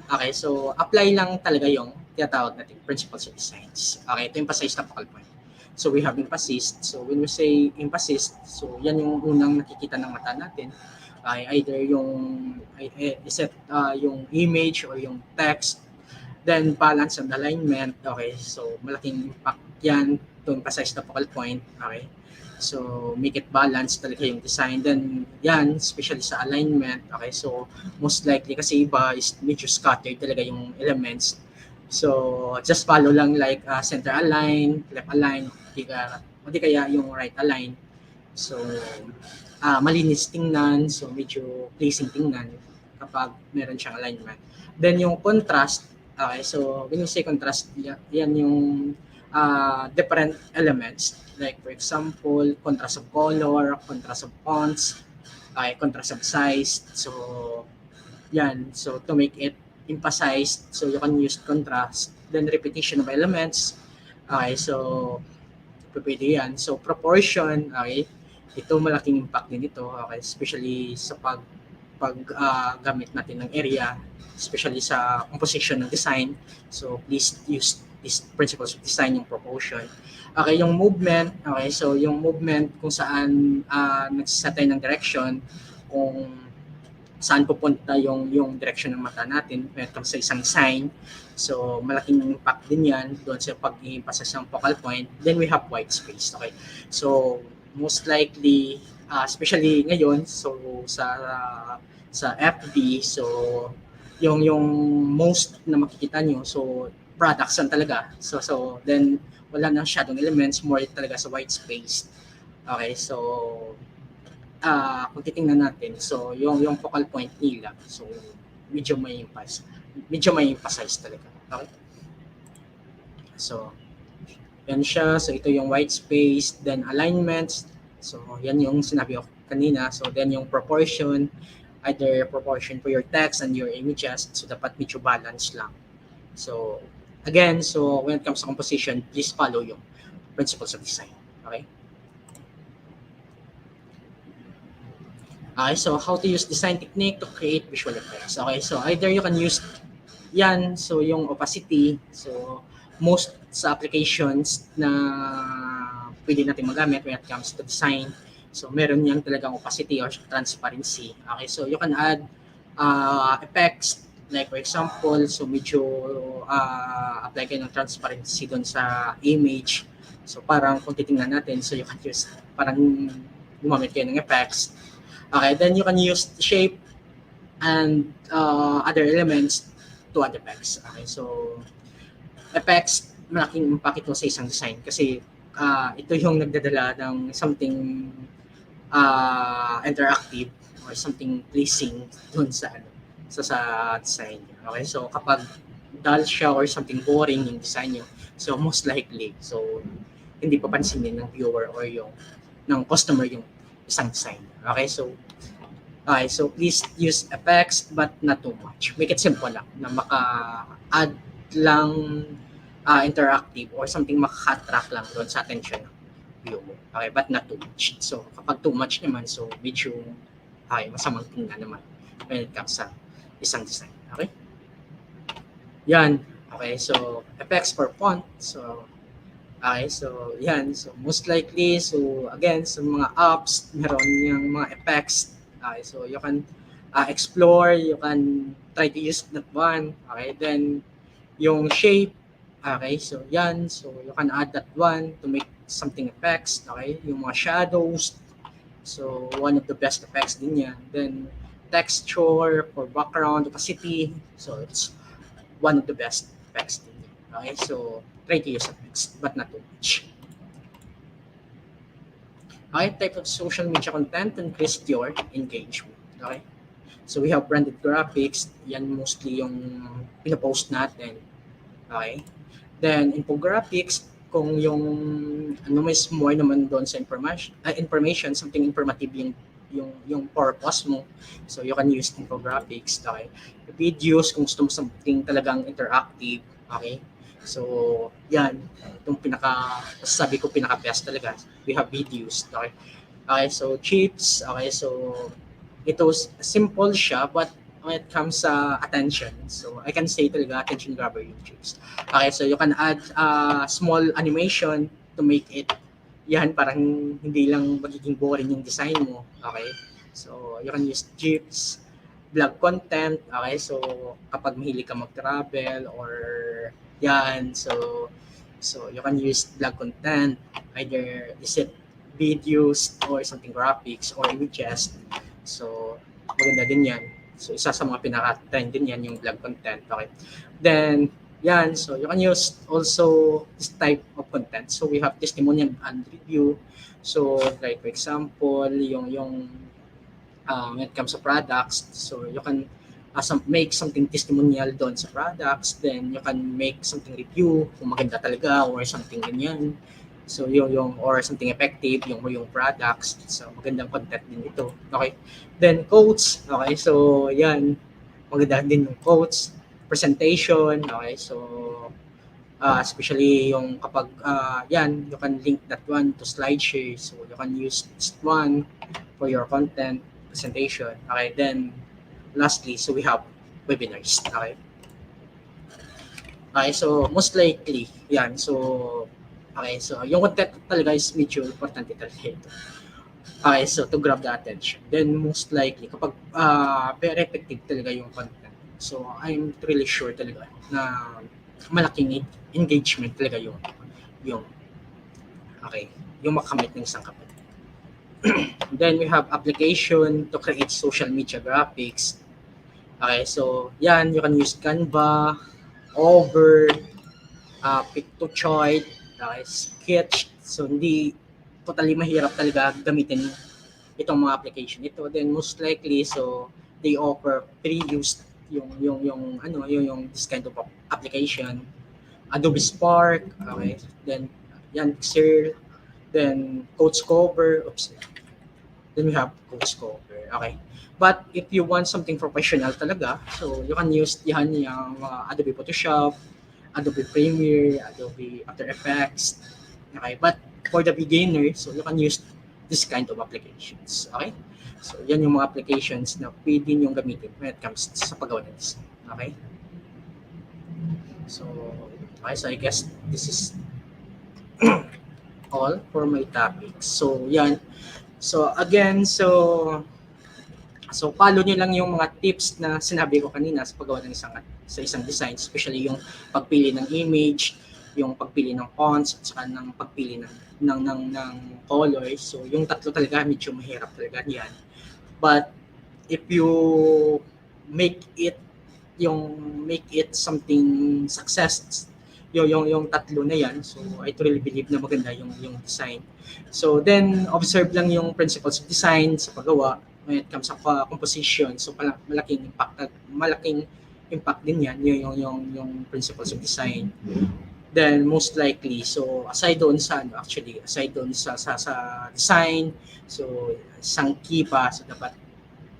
okay, so apply lang talaga yung tinatawag natin principles of designs. Okay, ito yung emphasize na focal point. So we have emphasis. So when we say emphasis, so yan yung unang nakikita ng mata natin. Either yung yung image or yung text. Then balance and alignment. Okay, so malaking impact yan to emphasize the focal point. Okay. So, make it balance talaga yung design. Then, yan, especially sa alignment. Okay, so, most likely, kasi iba is medyo scattered talaga yung elements. So, just follow lang like center align, left align, o di kaya yung right align. So, malinis tingnan. So, medyo pleasing tingnan kapag meron siyang alignment. Then, yung contrast. Okay, so, when you say contrast, yan yung different elements. Like for example, contrast of color, contrast of fonts, contrast of size. So, yan. So, to make it emphasized, so you can use contrast. Then, repetition of elements. Okay, so, pwede yan. So, proportion, okay. Ito, malaking impact din ito. Okay, especially sa paggamit natin ng area, especially sa composition ng design. So, please use these principles of design, yung proportion. Okay, yung movement. Okay, so yung movement kung saan nagsiset tayo ng direction, kung saan pupunta yung direction ng mata natin when it comes sa isang sign. So, malaking impact din yan doon sa pag-i-emphasize ng focal point. Then we have white space. Okay, so most likely, especially ngayon, so sa FB, so yung most na makikita nyo, so products lang talaga. So then wala nang shadowing elements, more talaga sa white space. Okay, so kung titingnan natin, so yung focal point nila, so medyo may emphasize talaga. Okay? So yan siya. So ito yung white space, then alignments. So yan yung sinabi ko kanina. So then yung proportion, either proportion for your text and your images, so dapat medyo balance lang. So again, so when it comes to composition, please follow yung principles of design. Okay? Okay, so how to use design technique to create visual effects. Okay, so either you can use yan, so yung opacity, so most sa applications na pwede natin magamit when it comes to design, so meron yang talagang opacity or transparency. Okay, so you can add effects. Like for example, so medyo apply kayo ng transparency doon sa image. So parang kung titingnan natin, so you can use, parang gumamit kayo ng effects. Okay, then you can use shape and other elements to add effects. Okay, so effects, malaking impact ito sa isang design kasi ito yung nagdadala ng something interactive or something pleasing doon sa sa design niyo. Okay, so kapag dull siya or something boring yung design niyo, so most likely, so hindi papansinin ng viewer or yung ng customer yung isang design. Okay, so please use effects but not too much. Make it simple lang na maka-add lang interactive or something maka-attract lang doon sa attention ng viewer. Okay, but not too much. So kapag too much naman, so medyo masamang tingnan naman when it comes sa isang design. Okay? Yan. Okay, so effects for font. So okay, so yan. So most likely, so again, sa mga apps, meron yung mga effects. Okay, so you can explore, you can try to use that one. Okay, then yung shape. Okay, so yan. So you can add that one to make something effects. Okay, yung mga shadows. So one of the best effects din yan. Then texture for background, opacity. So it's one of the best effects din yan. Okay, so try to use effects but not too much. Okay, type of social media content to increase your engagement. Okay, so we have branded graphics. Yan mostly yung pinapost natin. Okay, then infographics, kung yung is more naman doon sa information, something informative yung purpose mo. So you can use infographics. Okay, videos kung gusto mo something talagang interactive. Okay, so yan, itong sabi ko pinaka-best talaga. We have videos. Okay, okay, so chips. Okay, so ito simple siya but when it comes sa attention. So I can say talaga attention grabber yung chips. Okay, so you can add small animation to make it yan parang hindi lang magiging boring yung design mo. Okay? So you can use GIFs, vlog content. Okay? So kapag mahilig ka mag-travel or yan, so you can use vlog content, either is it videos or something graphics or images. So maganda din yan. So isa sa mga pinaka-trend din yan yung vlog content. Okay. Then yan, so you can use also this type of content. So we have testimonial and review. So like for example, yung when it comes to products, so you can make something testimonial doon sa products, then you can make something review kung maganda talaga or something ganyan. So yung or something effective yung products. So magandang content din ito. Okay. Then quotes. Okay. So yan, maganda din yung quotes, presentation. Okay. So especially yung kapag yan, you can link that one to SlideShare. So you can use this one for your content presentation. Okay. Then lastly, so we have webinars. Okay. Okay, so most likely, yan. So okay, so yung content talaga is medyo importante talaga ito. Okay, so to grab the attention. Then most likely, kapag very effective talaga yung content. So I'm really sure talaga na malaking engagement talaga yung okay, yung makamit ng isang kapatid. Then we have application to create social media graphics. Okay, so yan, you can use Canva, Over, Pictochoid, Sketch. So hindi totally mahirap talaga gamitin itong mga application ito. Then most likely, so they offer pre-used yung this kind of application. Adobe Spark, okay. Then yan, Pixel, then CodeScover, then we have CodeScover, okay. But if you want something professional talaga, so you can use yan yung Adobe Photoshop, Adobe Premiere, Adobe After Effects. Okay, but for the beginner, so you can use this kind of applications. Okay? So yan yung mga applications na pwede nyo gamitin when it comes sa paggawa ng design. Okay? So I guess this is all for my topics. So yan. So again, so follow nyo lang yung mga tips na sinabi ko kanina sa paggawa ng isang design, especially yung pagpili ng image, yung pagpili ng fonts, at saka ng pagpili ng colors. So yung tatlo talaga medyo mahirap talaga yan. But if you make it something success, yung tatlo na yan, so I truly believe na maganda yung design. So then observe lang yung principles of design sa paggawa. When it comes sa composition, so malaking impact din yan yung principles of design. Then most likely, so aside doon sa design, so isang key pa, so dapat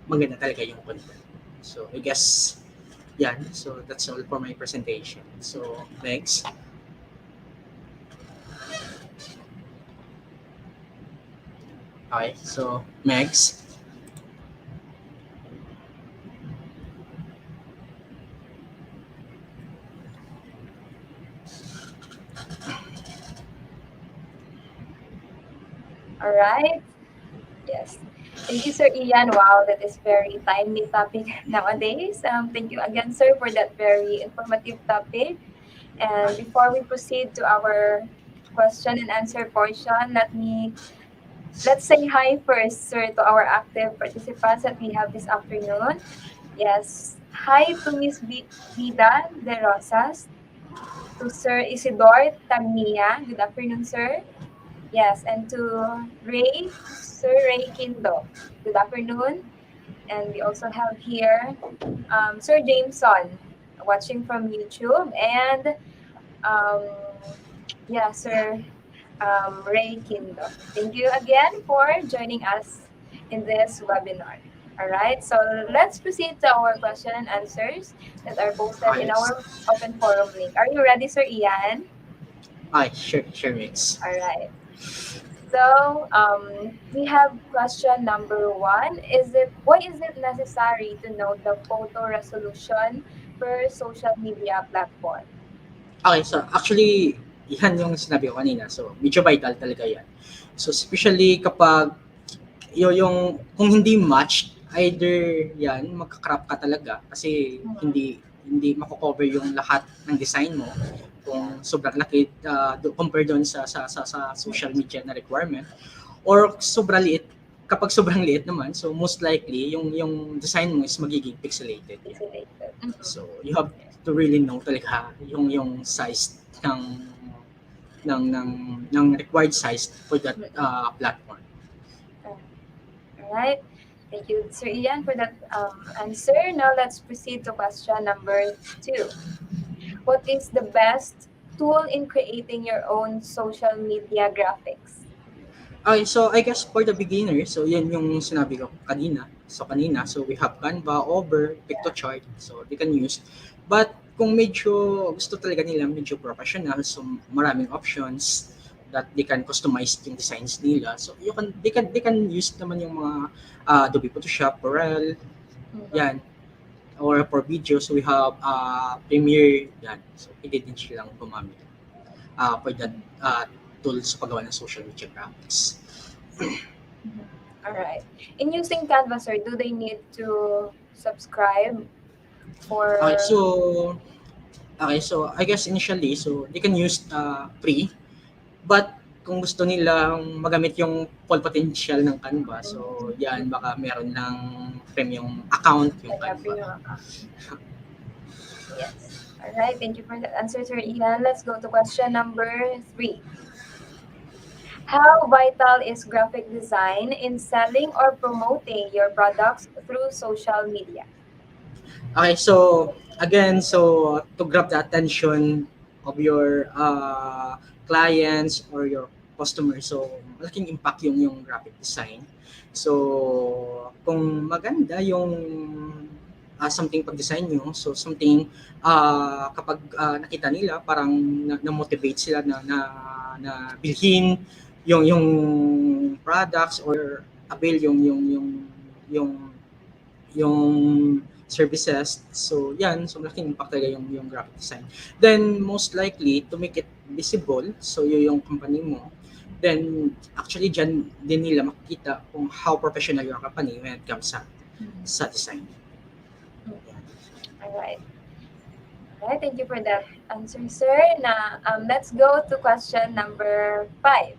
maganda talaga yung content. So I guess yan, so that's all for my presentation. So next. Okay, so next. All right. Yes. Thank you, Sir Ian. Wow, that is very timely topic nowadays. Thank you again, sir, for that very informative topic. And before we proceed to our question and answer portion, let's say hi first, sir, to our active participants that we have this afternoon. Yes. Hi to Miss Vida de Rosas, to Sir Isidore Tamia. Good afternoon, sir. Yes, and to Sir Ray Kindo. Good afternoon. And we also have here Sir Jameson watching from YouTube. And Sir Ray Kindo. Thank you again for joining us in this webinar. All right, so let's proceed to our question and answers that are posted in our open forum link. Are you ready, Sir Ian? Sure, Mix. All right. So, we have question number one. Why is it necessary to know the photo resolution per social media platform? Okay, so actually, yan yung sinabi ko kanina. So, medyo vital talaga yan. So, especially kapag kung hindi matched, either yan, magka-crop ka talaga kasi hindi mako-cover yung lahat ng design mo kung sobrang laki compare doon sa social media na requirement, or sobrang liit. Kapag sobrang liit naman, so most likely yung design mo is magiging pixelated. So you have to really know talaga yung size ng required size for that platform. Alright. Thank you, Sir Ian, for that answer. Now let's proceed to question number 2. What is the best tool in creating your own social media graphics? Okay, so I guess for the beginner, so yan yung sinabi ko kanina. So we have Canva, Over, Pictochart, so they can use. But kung medyo gusto talaga nila medyo professional, so maraming options that they can customize yung designs nila. So they can use naman yung mga Adobe Photoshop, Corel, yan. Or for video, so we have Premiere, yan. So pwede din silang gumamit for that tools sa paggawa ng social media graphics. Alright. In using Canva, sir, do they need to subscribe for... Okay, so I guess initially, so they can use free, but kung gusto nilang magamit yung full potential ng Canva, so yan, baka meron ng premium account yung Canva. Yes. Alright, thank you for that answer, Sir Ian. Let's go to question number 3. How vital is graphic design in selling or promoting your products through social media? Okay, so again, so to grab the attention of your clients or your customers, so malaking impact yung graphic design. So kung maganda yung something pag-design nyo, so something kapag nakita nila, parang na-motivate sila na bilhin yung products or avail yung services. So yan, so malaking impact talaga yung graphic design. Then most likely to make it visible, so yung company mo, then actually dyan din nila makikita kung how professional your company when it comes sa design. Alright. Alright, thank you for that answer, sir. Now, let's go to question number 5.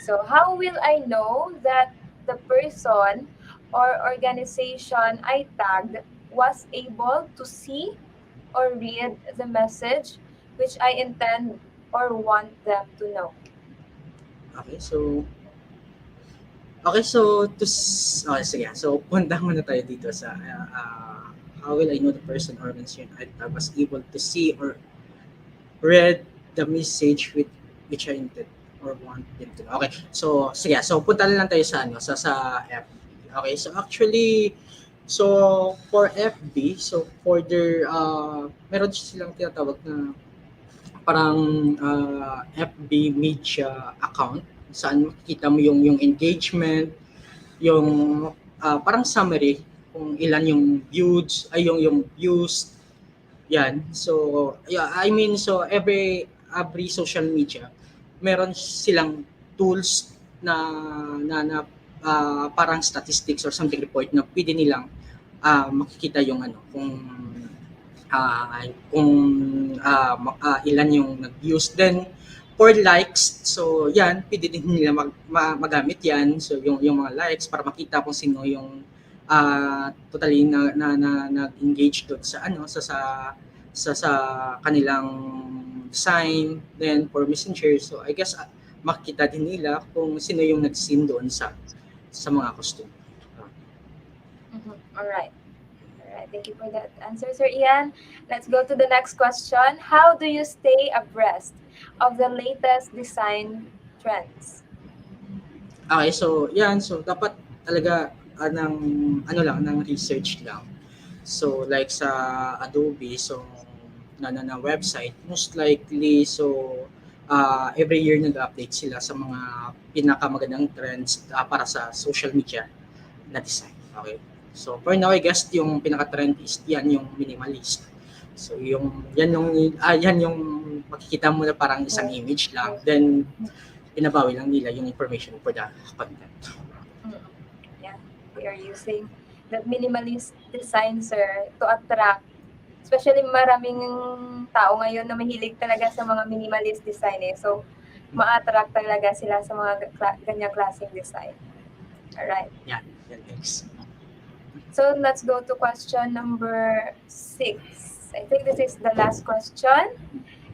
So, how will I know that the person or organization I tagged was able to see or read the message which I intend or want them to know? Okay, so sige. So, punta muna tayo dito sa how will I know the person or organization I was able to see or read the message with which I intend or want them to know. Okay, so sige. So, punta lang tayo sa sa FB. Okay, so actually, so for FB, so for their meron silang tinatawag na parang FB media account saan makikita mo yung engagement, yung parang summary kung ilan yung views, yung views. Yan. So, yeah, I mean, so every social media meron silang tools na parang statistics or something report na pwede nilang makikita yung ilan yung nag-views. Then for likes, so yan, pwede din nila magamit yan. So yung mga likes para makita kung sino yung totally nag-engage doon sa kanilang design. Then for messenger, so I guess makita din nila kung sino yung nag-send doon sa mga customer. Alright. Thank you for that answer, Sir Ian. Let's go to the next question. How do you stay abreast of the latest design trends? Okay, so yan, so dapat talaga ng research lang. So like sa Adobe, so na website, most likely so every year nag-update sila sa mga pinakamagandang trends para sa social media na design. Okay? So for now, I guess yung pinaka-trend is yan yung minimalist. So yan yung makikita mo na parang isang image lang, then pinabawi lang nila yung information for the content. Yeah, we are using the minimalist design, sir, to attract, especially maraming tao ngayon na mahilig talaga sa mga minimalist design eh. So, ma-attract talaga sila sa mga ganyang klaseng design. Alright. Yeah, thanks. So, let's go to question number 6. I think this is the last question.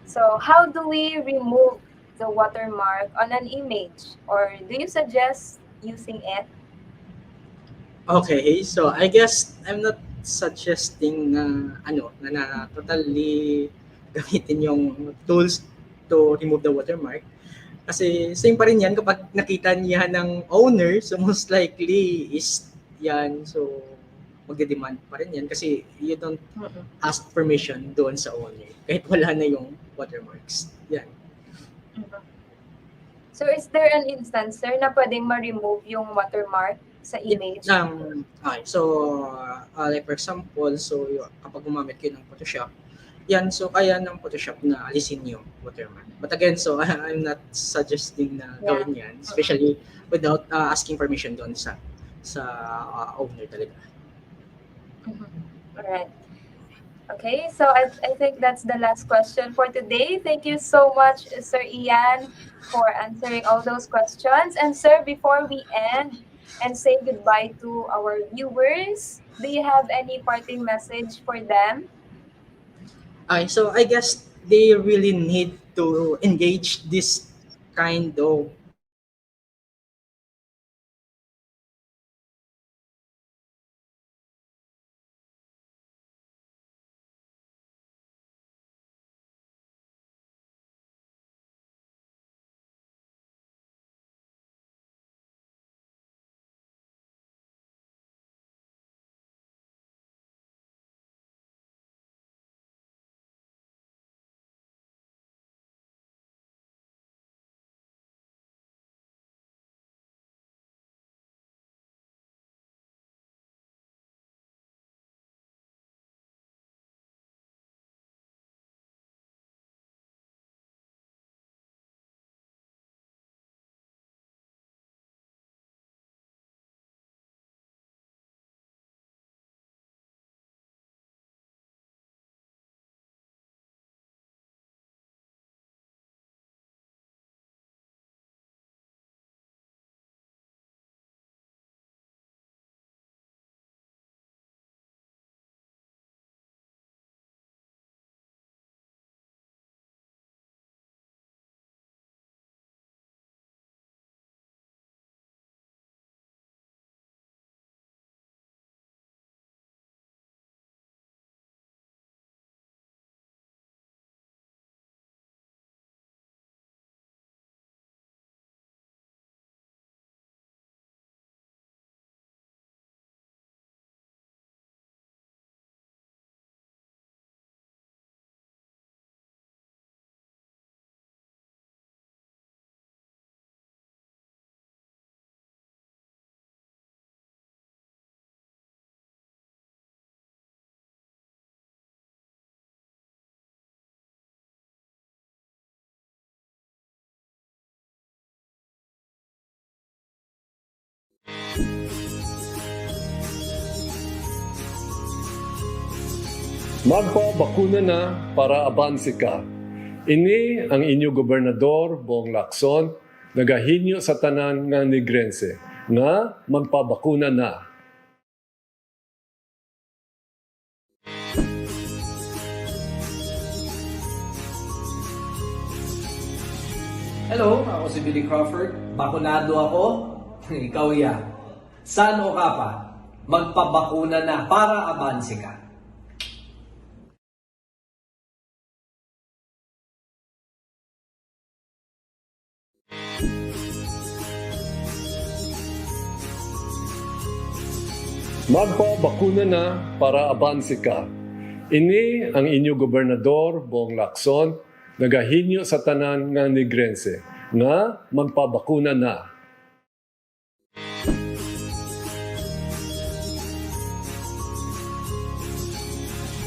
So, how do we remove the watermark on an image? Or do you suggest using it? Okay, so I guess I'm not suggesting na totally gamitin yung tools to remove the watermark. Kasi same pa rin yan kapag nakita niya ng owner, so most likely is yan. So magde-demand pa rin yan kasi you don't ask permission doon sa owner kahit wala na yung watermarks. Yan. So is there an instance, sir, na pwedeng ma-remove yung watermark sa image? Okay, so like for example, so kapag gumamit kayo ng Photoshop, yan, so kaya ng Photoshop na alisin yung watermark. But again, so I'm not suggesting na gawin yan, especially without asking permission doon sa owner talaga. Alright. Okay, so I think that's the last question for today. Thank you so much, Sir Ian, for answering all those questions. And sir, before we end and say goodbye to our viewers, do you have any parting message for them? Okay, so I guess they really need to engage this kind of Magpabakuna na para abanse ka. Ini ang inyo gobernador, Bong Lacson, nagahinyo sa tanan nga Negrense, nga magpabakuna na. Hello, ako si Billy Crawford. Bakunado ako. Ikaw ya. Saan o ka pa? Magpabakuna na para abanse ka. Magpabakuna na para abanse ka. Ini ang inyo gobernador, Bong Lacson, nagahinyo sa tanan nga Negrense nga magpabakuna na.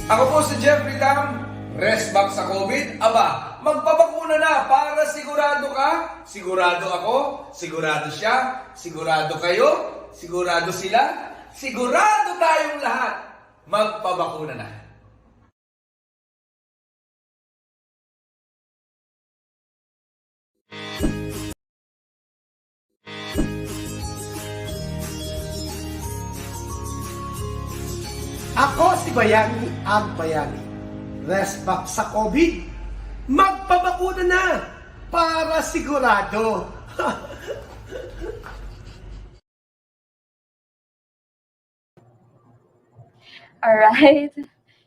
Ako po si Jeffrey Tam, rest back sa COVID. Aba, magpabakuna na para sigurado ka, sigurado ako, sigurado siya, sigurado kayo, sigurado sila, sigurado tayong lahat. Magpabakuna na. Ako si Bayani ang Bayani. Rest back sa COVID. Magpabakuna na para sigurado. Alright.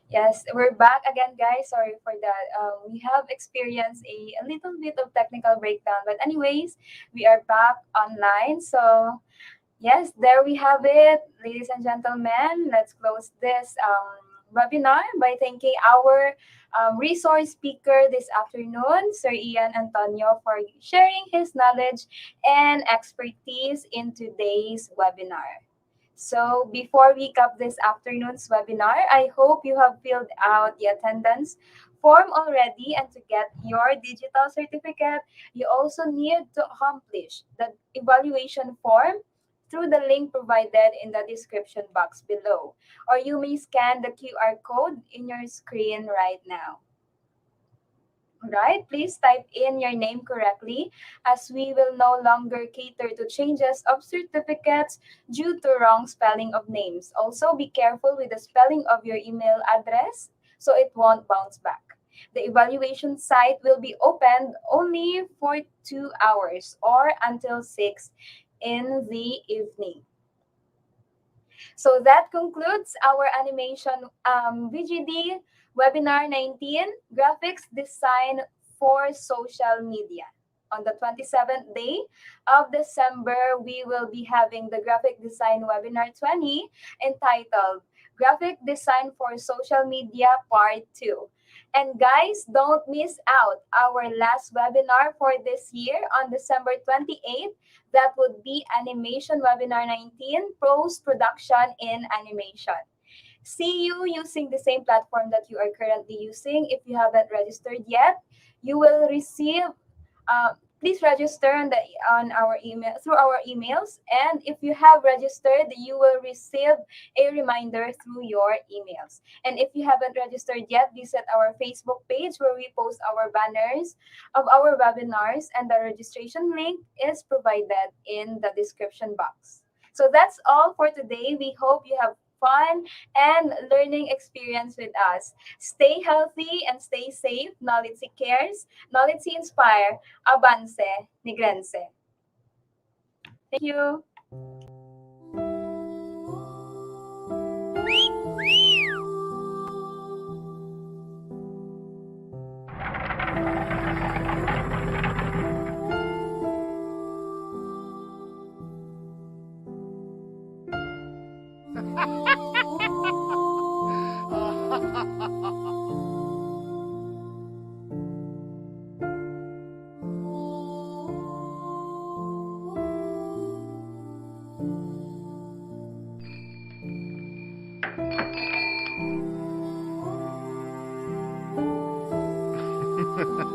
Yes, we're back again, guys. Sorry for that. We have experienced a little bit of technical breakdown. But anyways, we are back online. So, yes, there we have it. Ladies and gentlemen, let's close this webinar by thanking our resource speaker this afternoon, Sir Ian Antonio, for sharing his knowledge and expertise in today's webinar. So before we cap this afternoon's webinar, I hope you have filled out the attendance form already, and to get your digital certificate, you also need to accomplish the evaluation form through the link provided in the description box below, or you may scan the QR code in your screen right now. Right, please type in your name correctly, as we will no longer cater to changes of certificates due to wrong spelling of names. Also, be careful with the spelling of your email address so it won't bounce back. The evaluation site will be opened only for 2 hours or until 6 in the evening. So that concludes our animation VGD Webinar 19, Graphics Design for Social Media. On the 27th day of December, we will be having the Graphic Design Webinar 20, entitled Graphic Design for Social Media Part 2. And guys, don't miss out our last webinar for this year on December 28th. That would be Animation Webinar 19, Post-Production in Animation. See you using the same platform that you are currently using. If you haven't registered yet, you will receive, please register on our email, through our emails. And if you have registered, you will receive a reminder through your emails. And if you haven't registered yet, visit our Facebook page where we post our banners of our webinars, and the registration link is provided in the description box. So that's all for today. We hope you have fun and learning experience with us. Stay healthy and stay safe. NOLITC cares. NOLITC inspire. Avance, Negrense. Thank you. Ha ha ha.